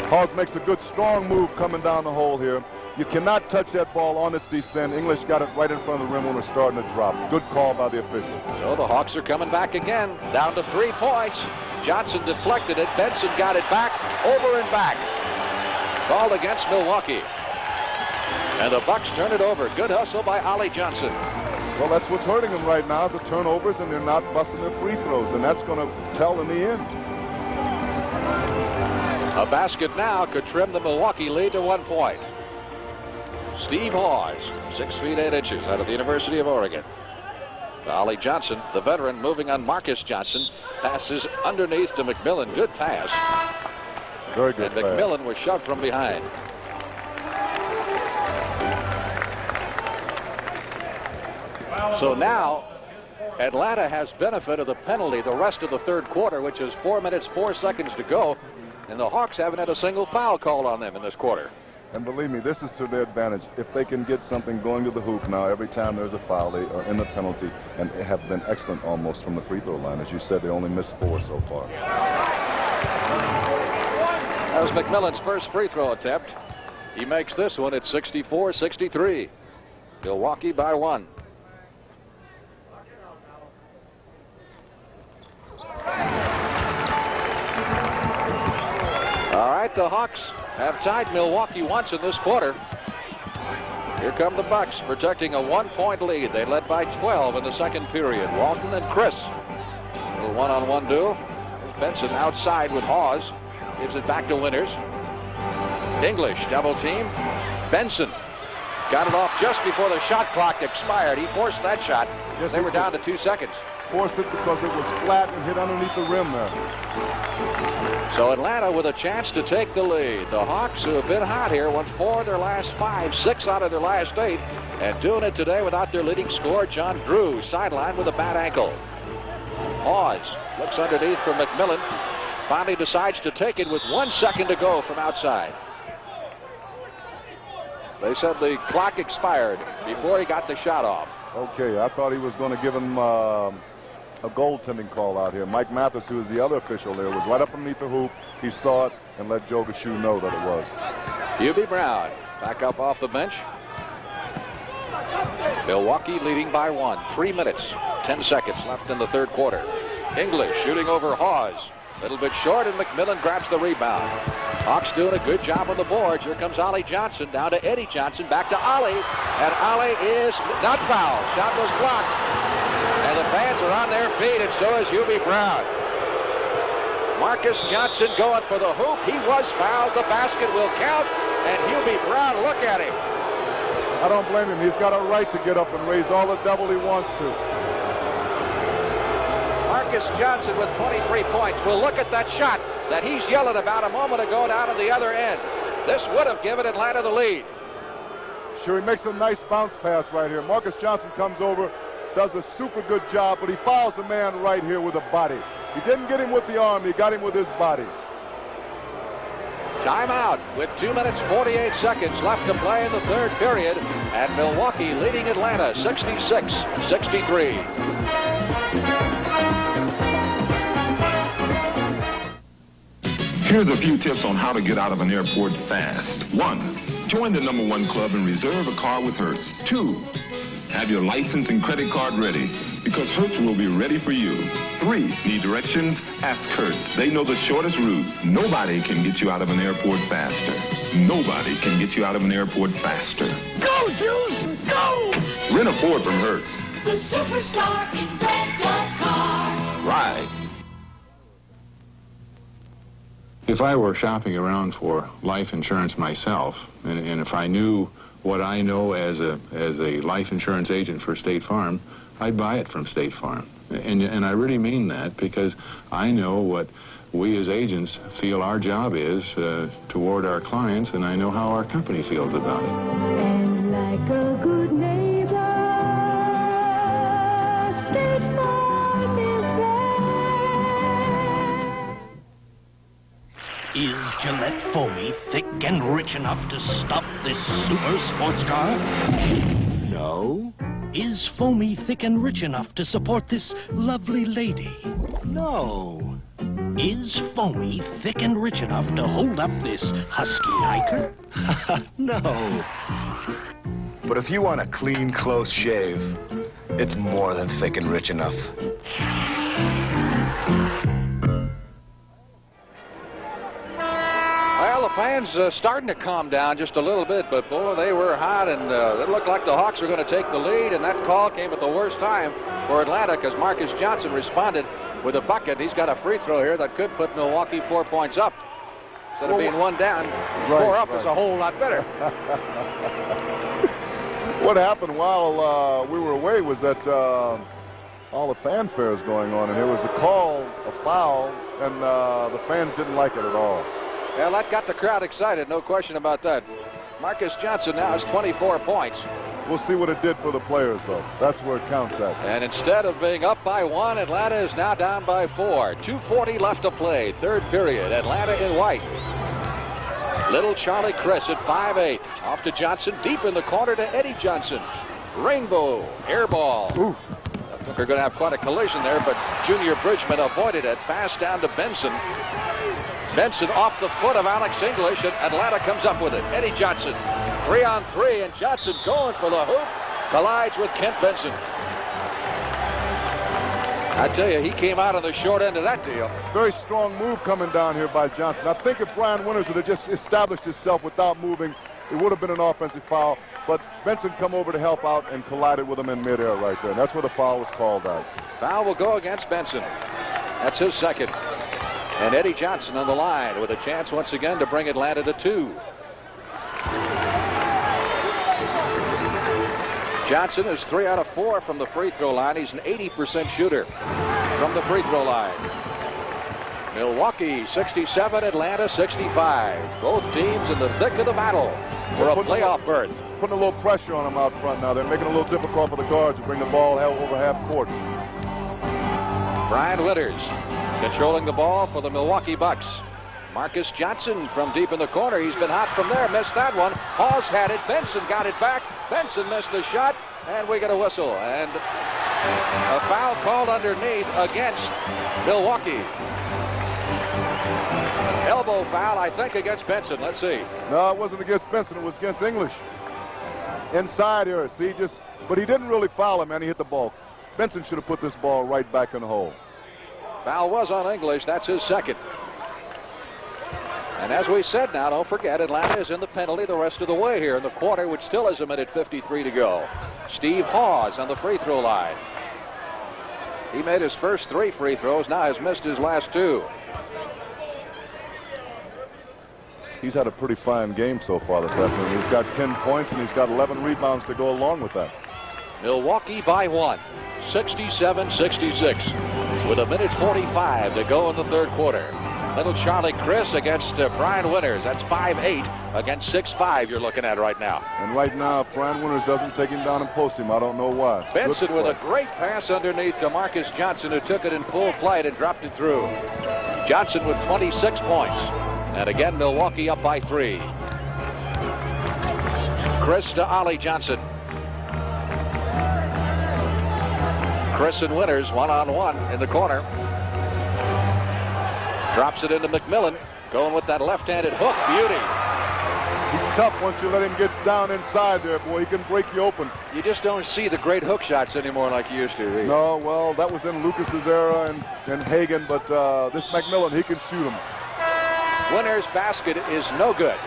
Hawes makes a good, strong move coming down the hole here. You cannot touch that ball on its descent. English got it right in front of the rim when it's starting to drop. Good call by the official. So the Hawks are coming back again, down to 3 points. Johnson deflected it. Benson got it back, over and back. Called against Milwaukee. And the Bucks turn it over. Good hustle by Ollie Johnson. Well, that's what's hurting them right now is the turnovers, and they're not busting their free throws, and that's going to tell in the end. A basket now could trim the Milwaukee lead to 1 point. Steve Hawes, 6 feet 8 inches, out of the University of Oregon. Ollie Johnson, the veteran, moving on Marcus Johnson. Passes underneath to McMillan. Good pass. Very good and McMillan was shoved from behind. So now Atlanta has benefit of the penalty the rest of the third quarter, which is 4 minutes 4 seconds to go, and the Hawks haven't had a single foul called on them in this quarter. And believe me, this is to their advantage. If they can get something going to the hoop now, every time there's a foul, they are in the penalty, and they have been excellent almost from the free throw line. As you said, they only missed 4 so far. That was McMillan's first free throw attempt. He makes this one at 64-63. Milwaukee by 1. All right, the Hawks have tied Milwaukee once in this quarter. Here come the Bucks protecting a 1-point lead. They led by 12 in the second period. Walton and Chris. A little one-on-one duel. Benson outside with Hawes. Gives it back to Winters. English double team. Benson got it off just before the shot clock expired. He forced that shot. Yes, they were down to 2 seconds. Forced it because it was flat and hit underneath the rim there. So Atlanta with a chance to take the lead. The Hawks, who have been hot here, won 4 of their last 5, 6 out of their last 8, and doing it today without their leading scorer, John Drew, sidelined with a bad ankle. Hawes looks underneath for McMillan. Finally decides to take it with 1 second to go from outside. They said the clock expired before he got the shot off. Okay, I thought he was going to give him a goaltending call out here. Mike Mathis, who is the other official there, was right up underneath the hoop. He saw it and let Joe Gashu know that it was. Hubie Brown back up off the bench. Milwaukee leading by 1. 3 minutes, 10 seconds left in the third quarter. English shooting over Hawes. A little bit short, and McMillan grabs the rebound. Hawks doing a good job on the boards. Here comes Ollie Johnson down to Eddie Johnson, back to Ollie, and Ollie is not fouled. Shot was blocked, and the fans are on their feet, and so is Hubie Brown. Marcus Johnson going for the hoop. He was fouled. The basket will count, and Hubie Brown, look at him. I don't blame him. He's got a right to get up and raise all the devil he wants to. Marcus Johnson with 23 points. We'll look at that shot that he's yelling about a moment ago down at the other end. This would have given Atlanta the lead. Sure, he makes a nice bounce pass right here. Marcus Johnson comes over, does a super good job, but he fouls the man right here with a body. He didn't get him with the arm, he got him with his body. Timeout with 2 minutes 48 seconds left to play in the third period, and Milwaukee leading Atlanta 66-63. Here's a few tips on how to get out of an airport fast. 1, join the #1 club and reserve a car with Hertz. 2, have your license and credit card ready, because Hertz will be ready for you. 3, need directions? Ask Hertz. They know the shortest routes. Nobody can get you out of an airport faster. Nobody can get you out of an airport faster. Go, Juice! Go! Rent a Ford from Hertz. The superstar in rental car. Ride. If I were shopping around for life insurance myself, and if I knew what I know as a life insurance agent for State Farm, I'd buy it from State Farm. And I really mean that, because I know what we as agents feel our job is toward our clients, and I know how our company feels about it. And like a good neighbor, State Farm is there. Is Gillette Foamy thick and rich enough to stop this super sports car? No. Is Foamy thick and rich enough to support this lovely lady? No. Is Foamy thick and rich enough to hold up this husky hiker? No. But if you want a clean, close shave, it's more than thick and rich enough. Well, the fans starting to calm down just a little bit, but boy, they were hot, and it looked like the Hawks were going to take the lead, and that call came at the worst time for Atlanta, because Marcus Johnson responded with a bucket. He's got a free throw here that could put Milwaukee 4 points up. Instead of being 1 down, 4 up is a whole lot better. What happened while we were away was that all the fanfare is going on, and there was a call, a foul, and the fans didn't like it at all. Well, that got the crowd excited, no question about that. Marcus Johnson now has 24 points. We'll see what it did for the players, though. That's where it counts at. And instead of being up by 1, Atlanta is now down by 4. 2:40 left to play, third period. Atlanta in white. Little Charlie Chris at 5'8". Off to Johnson, deep in the corner to Eddie Johnson. Rainbow, air ball. Ooh. I think we're going to have quite a collision there, but Junior Bridgman avoided it. Pass down to Benson. Benson off the foot of Alex English, and Atlanta comes up with it. Eddie Johnson, 3-on-3, and Johnson going for the hoop. Collides with Kent Benson. I tell you, he came out on the short end of that deal. Very strong move coming down here by Johnson. I think if Brian Winters would have just established himself without moving, it would have been an offensive foul. But Benson come over to help out and collided with him in midair right there. And that's where the foul was called out. Foul will go against Benson. That's his second. And Eddie Johnson on the line with a chance once again to bring Atlanta to 2. Johnson is 3 out of 4 from the free throw line. He's an 80% shooter from the free throw line. Milwaukee 67, Atlanta 65. Both teams in the thick of the battle for a playoff berth. Putting a little pressure on them out front now. They're making it a little difficult for the guards to bring the ball over half court. Brian Winters controlling the ball for the Milwaukee Bucks. Marcus Johnson from deep in the corner. He's been hot from there. Missed that one. Hawes had it. Benson got it back. Benson missed the shot. And we get a whistle. And a foul called underneath against Milwaukee. Elbow foul, I think, against Benson. Let's see. No, it wasn't against Benson. It was against English. Inside here. See, but he didn't really foul him, man. He hit the ball. Benson should have put this ball right back in the hole. Foul was on English. That's his second. And as we said now, don't forget, Atlanta is in the penalty the rest of the way here in the quarter, which still has a minute 53 to go. Steve Hawes on the free throw line. He made his first 3 free throws, now has missed his last 2. He's had a pretty fine game so far this afternoon. He's got 10 points and he's got 11 rebounds to go along with that. Milwaukee by 1, 67-66, with a minute 45 to go in the third quarter. Little Charlie Chris against Brian Winters. That's 5'8" against 6'5" you're looking at right now. And right now, Brian Winters doesn't take him down and post him. I don't know why. Benson with a great pass underneath to Marcus Johnson, who took it in full flight and dropped it through. Johnson with 26 points. And again, Milwaukee up by 3. Chris to Ollie Johnson. Chris and Winters one-on-one in the corner. Drops it into McMillan, going with that left-handed hook. Beauty. He's tough once you let him get down inside there, boy. He can break you open. You just don't see the great hook shots anymore like you used to. No, well, that was in Lucas's era and Hagan, but this McMillan, he can shoot him. Winters' basket is no good.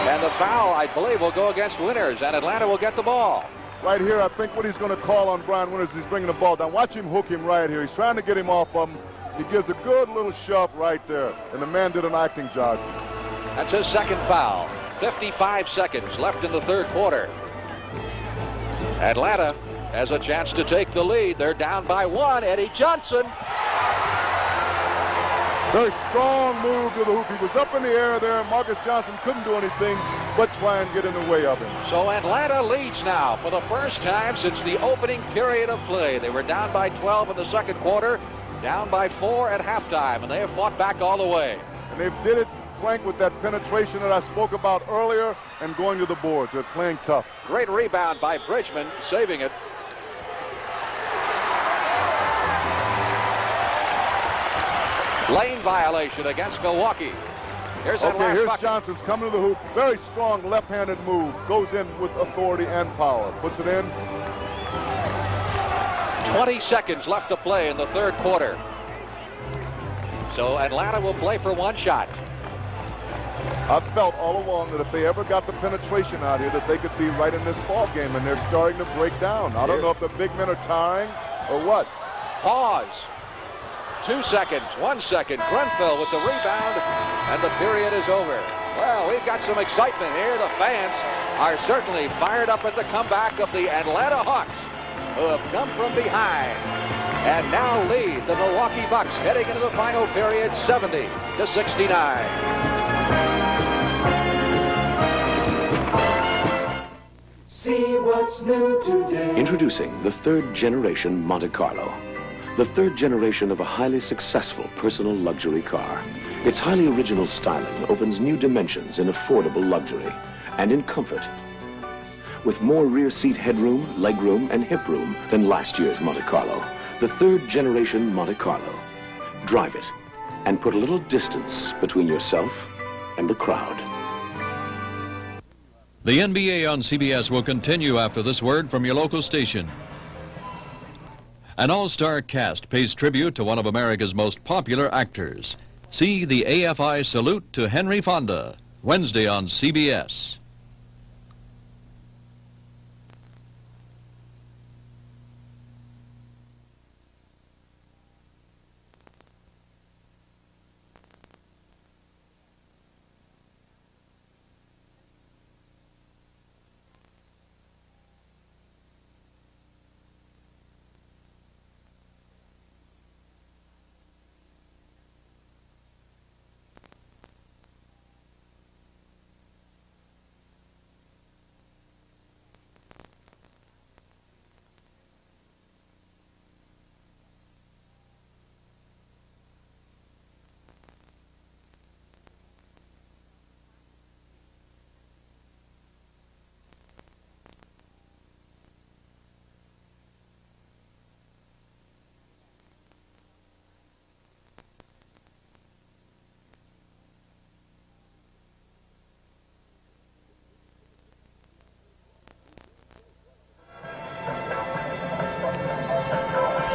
And the foul, I believe, will go against Winters, and Atlanta will get the ball. Right here, I think what he's going to call on Brian Winters is he's bringing the ball down. Watch him hook him right here. He's trying to get him off of him. He gives a good little shove right there, and the man did an acting job. That's his second foul. 55 seconds left in the third quarter. Atlanta has a chance to take the lead. They're down by 1. Eddie Johnson. Very strong move to the hoop. He was up in the air there. Marcus Johnson couldn't do anything but try and get in the way of him. So Atlanta leads now for the first time since the opening period of play. They were down by 12 in the second quarter, down by 4 at halftime, and they have fought back all the way. And they did it, Frank, with that penetration that I spoke about earlier and going to the boards. They're playing tough. Great rebound by Bridgman, saving it. Lane violation against Milwaukee. Here's that last here's bucket. Johnson's coming to the hoop. Very strong left-handed move. Goes in with authority and power. Puts it in. 20 seconds left to play in the third quarter. So Atlanta will play for one shot. I've felt all along that if they ever got the penetration out here, that they could be right in this ball game, and they're starting to break down. I don't know if the big men are tiring or what. Pause. 2 seconds, 1 second. Grunfeld with the rebound, and the period is over. Well, we've got some excitement here. The fans are certainly fired up at the comeback of the Atlanta Hawks, who have come from behind and now lead the Milwaukee Bucks heading into the final period 70-69. See what's new today. Introducing the third generation Monte Carlo. The third generation of a highly successful personal luxury car. Its highly original styling opens new dimensions in affordable luxury and in comfort. With more rear seat headroom, legroom, and hip room than last year's Monte Carlo, the third generation Monte Carlo. Drive it and put a little distance between yourself and the crowd. The NBA on CBS will continue after this word from your local station. An all-star cast pays tribute to one of America's most popular actors. See the AFI salute to Henry Fonda, Wednesday on CBS.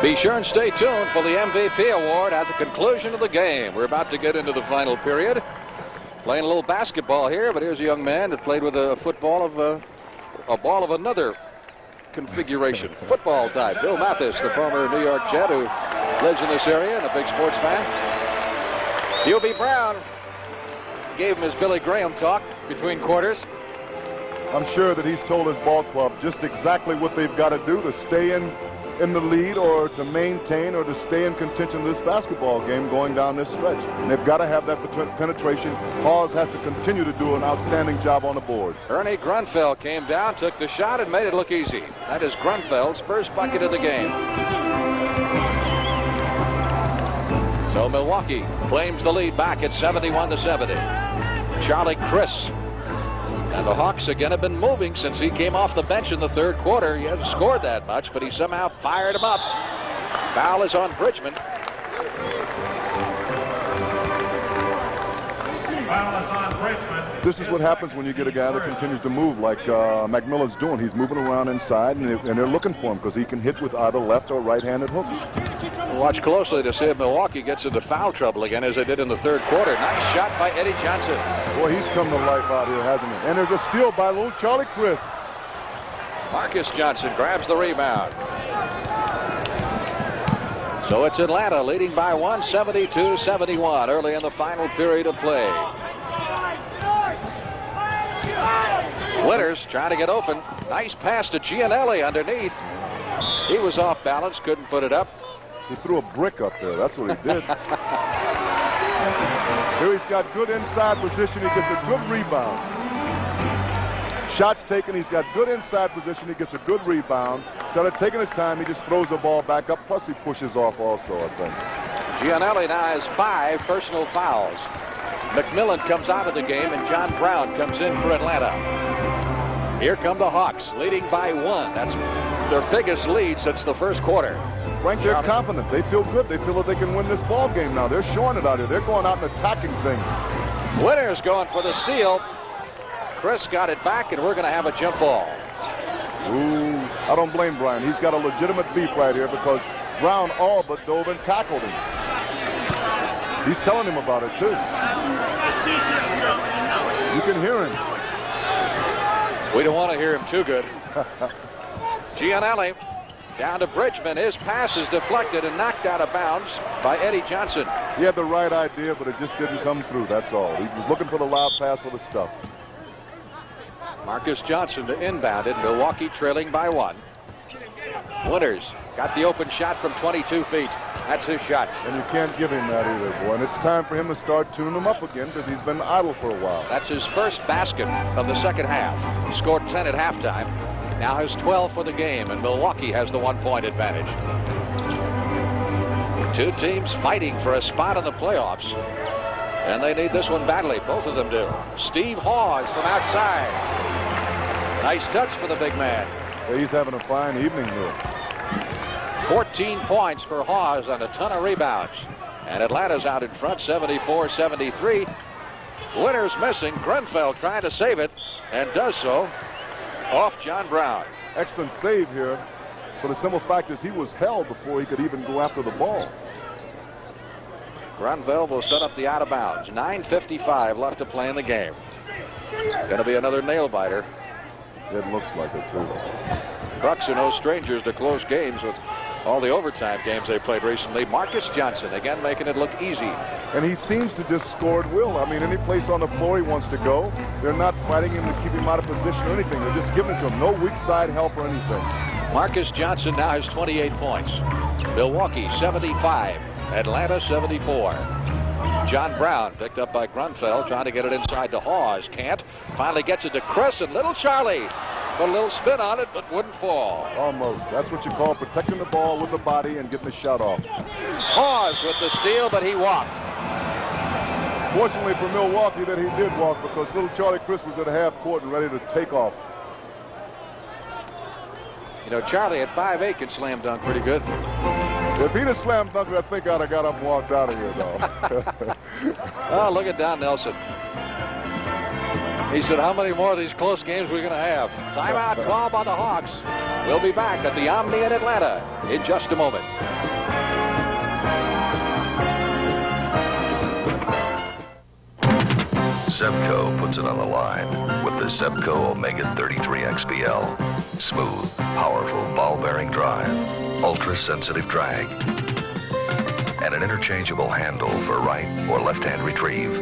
Be sure and stay tuned for the MVP award at the conclusion of the game. We're about to get into the final period. Playing a little basketball here, but here's a young man that played with a football of a ball of another configuration. Football type. Bill Mathis, the former New York Jet who lives in this area and a big sports fan. Hubie Brown gave him his Billy Graham talk between quarters. I'm sure that he's told his ball club just exactly what they've got to do to stay in the lead or to maintain or to stay in contention of this basketball game going down this stretch. And they've got to have that penetration. Hawes has to continue to do an outstanding job on the boards. Ernie Grunfeld came down, took the shot, and made it look easy. That is Grunfeld's first bucket of the game. So Milwaukee claims the lead back at 71-70. Charlie Chris. And the Hawks again have been moving since he came off the bench in the third quarter. He hasn't scored that much, but he somehow fired him up. Foul is on Bridgman. This is what happens when you get a guy that continues to move like McMillan's doing. He's moving around inside, and they're looking for him because he can hit with either left or right-handed hooks. Watch closely to see if Milwaukee gets into foul trouble again as they did in the third quarter. Nice shot by Eddie Johnson. Boy, he's come to life out here, hasn't he? And there's a steal by little Charlie Chris. Marcus Johnson grabs the rebound. So it's Atlanta leading by 172-71 early in the final period of play. Winters trying to get open. Nice pass to Gianelli underneath. He was off balance, couldn't put it up. He threw a brick up there. That's what he did. Here he's got good inside position. He gets a good rebound. Shots taken. He's got good inside position. He gets a good rebound. Instead of taking his time, he just throws the ball back up. Plus, he pushes off also, I think. Gianelli now has 5 personal fouls. McMillan comes out of the game, and John Brown comes in for Atlanta. Here come the Hawks, leading by 1. That's their biggest lead since the first quarter. Frank, they're confident. They feel good. They feel that they can win this ball game now. They're showing it out here. They're going out and attacking things. Winters going for the steal. Chris got it back, and we're going to have a jump ball. Ooh, I don't blame Brian. He's got a legitimate beef right here because Brown all but dove and tackled him. He's telling him about it, too. You can hear him. We don't want to hear him too good. Gianelli down to Bridgman. His pass is deflected and knocked out of bounds by Eddie Johnson. He had the right idea, but it just didn't come through. That's all. He was looking for the loud pass for the stuff. Marcus Johnson to inbound it. Milwaukee trailing by 1. Winters got the open shot from 22 feet. That's his shot. And you can't give him that either, boy. And it's time for him to start tuning him up again because he's been idle for a while. That's his first basket of the second half. He scored 10 at halftime. Now has 12 for the game, and Milwaukee has the 1-point advantage. 2 teams fighting for a spot in the playoffs. And they need this one badly. Both of them do. Steve Hawes from outside. Nice touch for the big man. Yeah, he's having a fine evening here. 14 points for Hawes on a ton of rebounds. And Atlanta's out in front, 74-73. Winters missing. Grunfeld trying to save it, and does so off John Brown. Excellent save here. But the simple fact is he was held before he could even go after the ball. Grunfeld will set up the out of bounds. 9:55 left to play in the game. Going to be another nail biter. It looks like it, too. Bucks are no strangers to close games with all the overtime games they played recently. Marcus Johnson, again, making it look easy. And he seems to just score at will. I mean, any place on the floor he wants to go, they're not fighting him to keep him out of position or anything. They're just giving it to him. No weak side help or anything. Marcus Johnson now has 28 points. Milwaukee 75. Atlanta 74. John Brown picked up by Grunfeld, trying to get it inside to Hawes. Can't. Finally gets it to Chris, and little Charlie put a little spin on it, but wouldn't fall. Almost. That's what you call protecting the ball with the body and getting the shot off. Hawes with the steal, but he walked. Fortunately for Milwaukee that he did walk, because little Charlie Chris was at half court and ready to take off. You know, Charlie at 5'8" can slam dunk pretty good. If he'd have slam dunked, I think I'd have got up and walked out of here, though. Oh, look at Don Nelson. He said, how many more of these close games are we going to have? Timeout call by the Hawks. We'll be back at the Omni in Atlanta in just a moment. Zebco puts it on the line with the Zebco Omega 33 XPL. Smooth, powerful ball-bearing drive, ultra-sensitive drag, and an interchangeable handle for right or left-hand retrieve.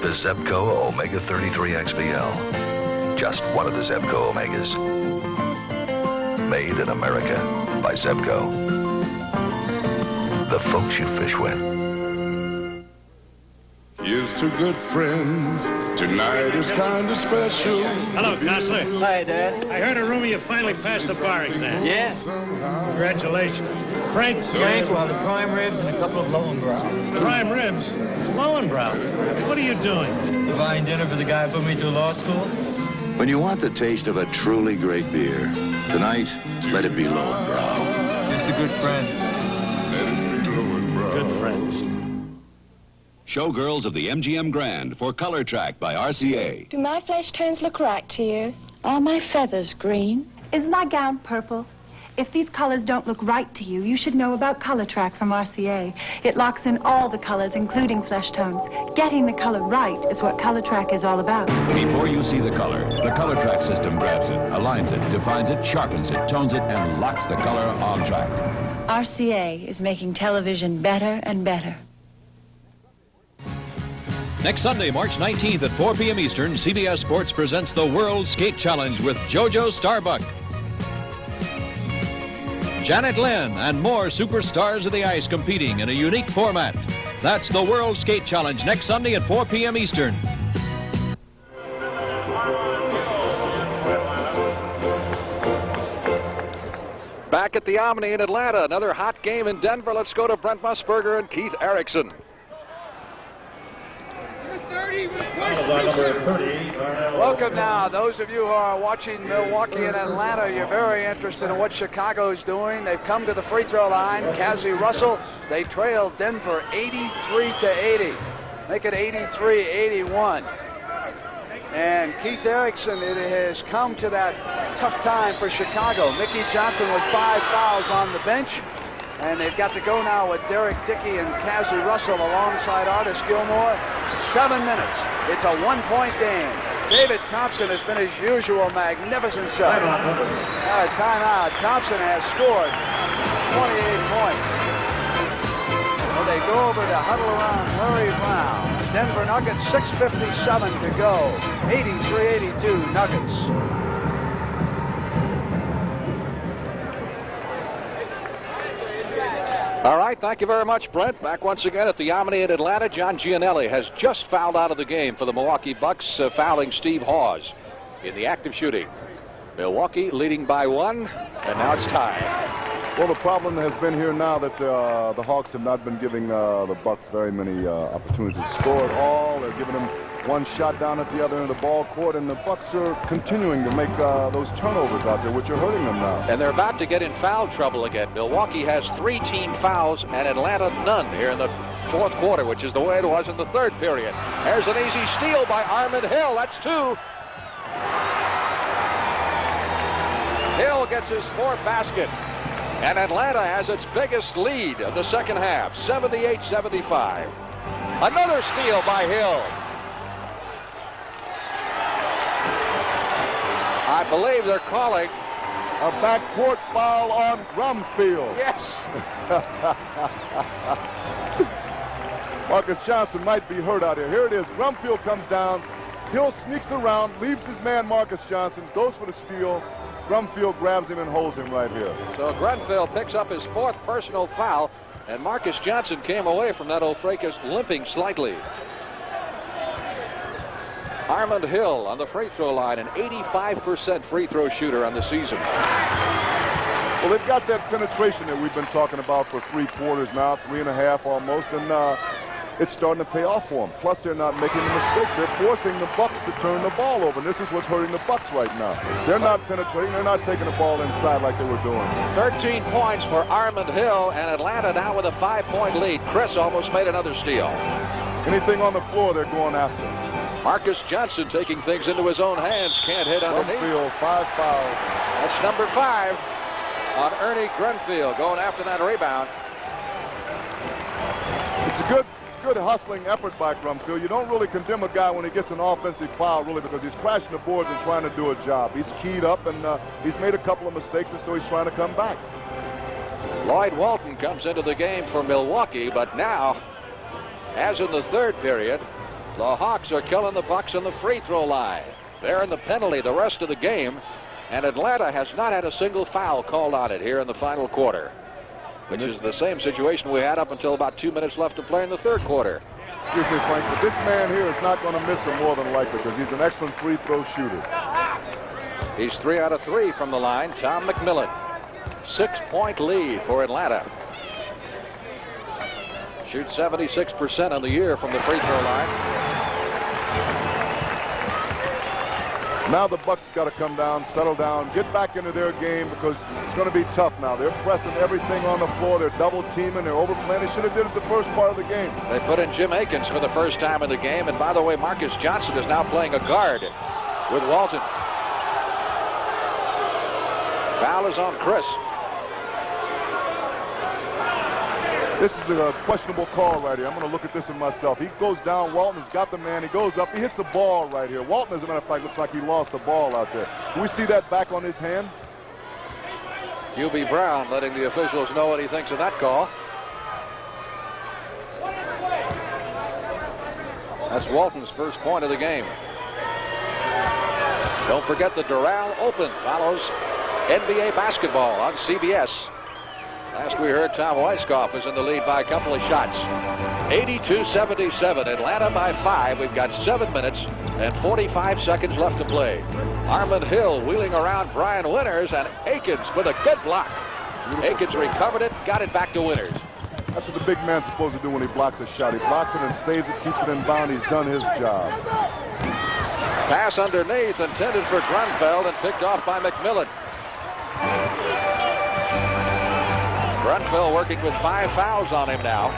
The Zebco Omega 33 XPL. Just one of the Zebco Omegas. Made in America by Zebco. The folks you fish with. Here's to good friends. Tonight is kind of special. Hello, Counselor. Hi, Dad. I heard a rumor you finally passed the bar exam. Yeah. Congratulations. Frank? Will have the prime ribs and a couple of Lowenbrow. Prime ribs? Lowenbrow? What are you doing? Buying dinner for the guy who put me through law school. When you want the taste of a truly great beer, tonight, let it be Lowenbrow. Just the good friends. Good friends. Showgirls of the MGM Grand for Color Track by RCA. Do my flesh tones look right to you? Are my feathers green? Is my gown purple? If these colors don't look right to you, you should know about Color Track from RCA. It locks in all the colors, including flesh tones. Getting the color right is what Color Track is all about. Before you see the Color Track system grabs it, aligns it, defines it, sharpens it, tones it, and locks the color on track. RCA is making television better and better. Next Sunday, March 19th at 4 p.m. Eastern, CBS Sports presents the World Skate Challenge with JoJo Starbuck, Janet Lynn, and more superstars of the ice competing in a unique format. That's the World Skate Challenge next Sunday at 4 p.m. Eastern. Back at the Omni in Atlanta, another hot game in Denver. Let's go to Brent Musburger and Keith Erickson. Welcome now. Those of you who are watching Milwaukee and Atlanta, you're very interested in what Chicago's doing. They've come to the free throw line. Cassie Russell, they trail Denver 83-80. Make it 83-81. And Keith Erickson, it has come to that tough time for Chicago. Mickey Johnson with 5 fouls on the bench. And they've got to go now with Derek Dickey and Cassie Russell alongside Artis Gilmore. 7 minutes. It's a one-point game. David Thompson has been his usual magnificent sub. Timeout. Thompson has scored 28 points. Well, they go over to huddle around Murray Brown. Denver Nuggets, 6:57 to go. 83-82 Nuggets. All right, thank you very much, Brent. Back once again at the Omni in Atlanta. John Gianelli has just fouled out of the game for the Milwaukee Bucks, fouling Steve Hawes in the act of shooting. Milwaukee leading by 1, and now it's tied. Well, the problem has been here now that the Hawks have not been giving the Bucks very many opportunities to score at all. They're giving them one shot down at the other end of the ball court, and the Bucks are continuing to make those turnovers out there, which are hurting them now. And they're about to get in foul trouble again. Milwaukee has 3 team fouls and Atlanta none here in the fourth quarter, which is the way it was in the third period. There's an easy steal by Armand Hill. That's 2. Hill gets his 4th basket. And Atlanta has its biggest lead of the second half, 78-75. Another steal by Hill. I believe they're calling a backcourt foul on Grumfield. Yes. Marcus Johnson might be hurt out here. Here it is. Grumfield comes down. Hill sneaks around, leaves his man Marcus Johnson, goes for the steal. Grumfield grabs him and holds him right here. So Grunfield picks up his 4th personal foul, and Marcus Johnson came away from that old fracas limping slightly. Armand Hill on the free throw line, an 85% free throw shooter on the season. Well, they've got that penetration that we've been talking about for 3 quarters now, 3.5 almost, and it's starting to pay off for them. Plus, they're not making the mistakes. They're forcing the Bucks to turn the ball over, and this is what's hurting the Bucks right now. They're not penetrating. They're not taking the ball inside like they were doing. 13 points for Armand Hill, and Atlanta now with a 5-point lead. Chris almost made another steal. Anything on the floor, they're going after. Marcus Johnson taking things into his own hands. Can't hit underneath. Grunfield, 5 fouls. That's number 5 on Ernie Grunfield going after that rebound. It's a good hustling effort by Grunfield. You don't really condemn a guy when he gets an offensive foul, really, because he's crashing the boards and trying to do a job. He's keyed up, and he's made a couple of mistakes, and so he's trying to come back. Lloyd Walton comes into the game for Milwaukee, but now, as in the third period, the Hawks are killing the Bucks on the free throw line. They're in the penalty the rest of the game, and Atlanta has not had a single foul called on it here in the final quarter, which is the same situation we had up until about 2 minutes left to play in the third quarter. Excuse me, Frank, but this man here is not going to miss him more than likely because he's an excellent free throw shooter. He's 3 out of 3 from the line. Tom McMillan, 6-point lead for Atlanta. Shoots 76% on the year from the free throw line. Now the Bucks got to come down, settle down, get back into their game because it's going to be tough now. They're pressing everything on the floor. They're double teaming. They're overplaying. They should have did it the first part of the game. They put in Jim Akins for the first time in the game. And by the way, Marcus Johnson is now playing a guard with Walton. Foul is on Chris. This is a questionable call right here. I'm going to look at this one myself. He goes down. Walton's got the man. He goes up. He hits the ball right here. Walton, as a matter of fact, looks like he lost the ball out there. Do we see that back on his hand? Hubie Brown letting the officials know what he thinks of that call. That's Walton's first point of the game. Don't forget the Doral Open follows NBA basketball on CBS. Last we heard, Tom Weiskopf was in the lead by a couple of shots. 82-77, Atlanta by 5. We've got 7 minutes and 45 seconds left to play. Armand Hill wheeling around Brian Winters, and Akins with a good block. Akins recovered it, got it back to Winters. That's what the big man's supposed to do when he blocks a shot. He blocks it and saves it, keeps it in bound. He's done his job. Pass underneath, intended for Grunfeld, and picked off by McMillan. Grunfeld working with 5 fouls on him now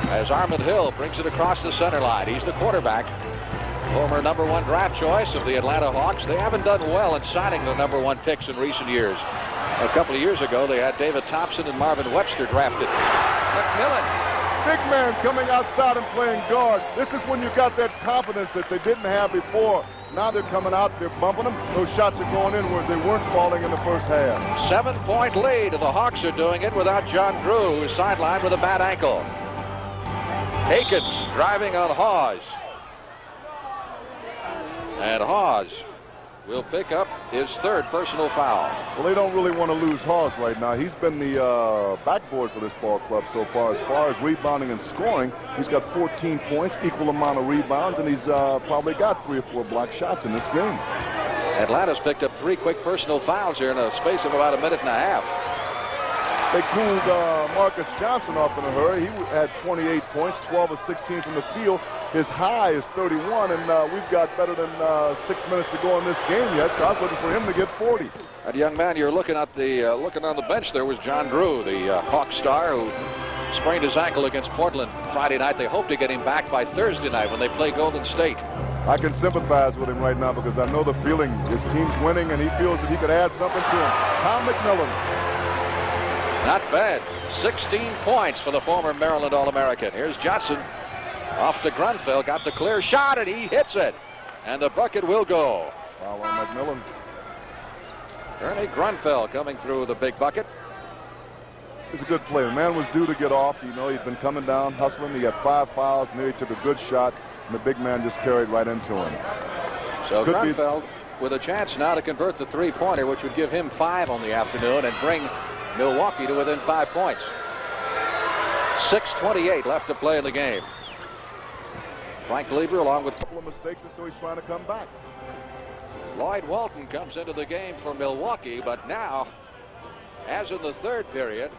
as Armand Hill brings it across the center line. He's the quarterback. Former #1 draft choice of the Atlanta Hawks. They haven't done well in signing the #1 picks in recent years. A couple of years ago, they had David Thompson and Marvin Webster drafted. McMillan. Big man coming outside and playing guard. This is when you got that confidence that they didn't have before. Now they're coming out, they're bumping them. Those shots are going in, whereas they weren't falling in the first half. 7-point lead, and the Hawks are doing it without John Drew, who's sidelined with a bad ankle. Akins driving on Hawes. And Hawes will pick up his 3rd personal foul. Well, they don't really want to lose Hawes right now. He's been the backboard for this ball club so far. As far as rebounding and scoring, he's got 14 points, equal amount of rebounds, and he's probably got 3 or 4 block shots in this game. Atlanta's picked up 3 quick personal fouls here in a space of about a minute and a half. They cooled Marcus Johnson off in a hurry. He had 28 points, 12 of 16 from the field. His high is 31, and we've got better than 6 minutes to go in this game yet, so I was looking for him to get 40. That young man you're looking at looking on the bench there was John Drew, the Hawk star who sprained his ankle against Portland Friday night. They hope to get him back by Thursday night when they play Golden State. I can sympathize with him right now because I know the feeling. His team's winning, and he feels that he could add something to him. Tom McMillan. Not bad. 16 points for the former Maryland All-American. Here's Johnson. Off to Grunfeld. Got the clear shot, and he hits it. And the bucket will go. Foul on McMillan. Ernie Grunfeld coming through the big bucket. It's a good play. The man was due to get off. You know, he'd been coming down, hustling. He got 5 fouls, and then he took a good shot, and the big man just carried right into him. So Grunfeld with a chance now to convert the 3-pointer, which would give him 5 on the afternoon and bring Milwaukee to within 5 points. 6:28 left to play in the game. Frank Lieber along with a couple of mistakes, and so he's trying to come back. Lloyd Walton comes into the game for Milwaukee, but now, as in the 3rd period,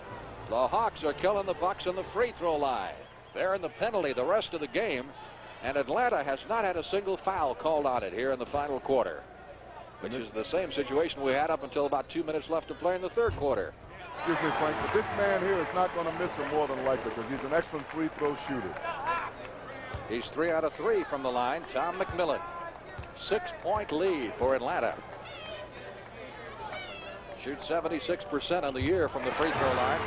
the Hawks are killing the Bucks on the free throw line. They're in the penalty the rest of the game, and Atlanta has not had a single foul called on it here in the final quarter, which is the same situation we had up until about 2 minutes left to play in the 3rd quarter. Excuse me, Frank, but this man here is not going to miss him more than likely because he's an excellent free throw shooter. He's 3 out of 3 from the line. Tom McMillan. 6-point lead for Atlanta. Shoots 76% on the year from the free throw line.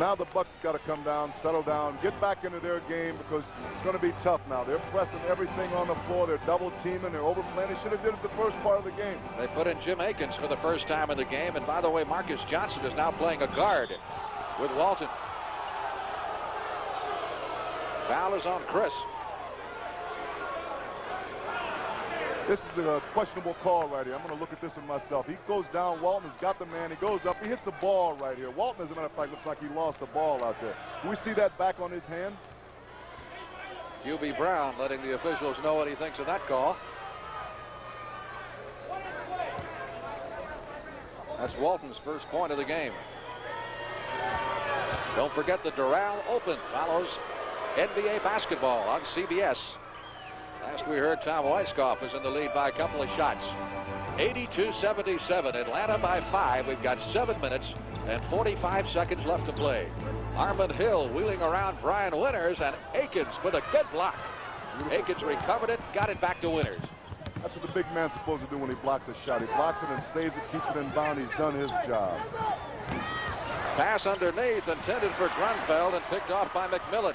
Now the Bucks got to come down, settle down, get back into their game because it's going to be tough now. They're pressing everything on the floor. They're double teaming. They're overplaying. They should have did it the first part of the game. They put in Jim Akins for the first time in the game. And by the way, Marcus Johnson is now playing a guard with Walton. Foul is on Chris. This is a questionable call right here. I'm going to look at this one myself. He goes down. Walton's got the man. He goes up. He hits the ball right here. Walton, as a matter of fact, looks like he lost the ball out there. Do we see that back on his hand? Hubie Brown letting the officials know what he thinks of that call. That's Walton's first point of the game. Don't forget the Doral Open follows NBA basketball on CBS. Last we heard, Tom Weiskopf is in the lead by a couple of shots. 82-77, Atlanta by 5. We've got 7 minutes and 45 seconds left to play. Armand Hill wheeling around Brian Winters, and Akins with a good block. Akins recovered it, got it back to Winters. That's what the big man's supposed to do when he blocks a shot. He blocks it and saves it, keeps it in bound. He's done his job. Pass underneath, intended for Grunfeld, and picked off by McMillan.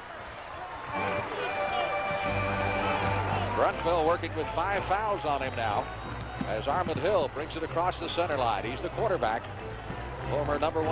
Grunfeld working with 5 fouls on him now, as Armand Hill brings it across the center line. He's the quarterback, former #1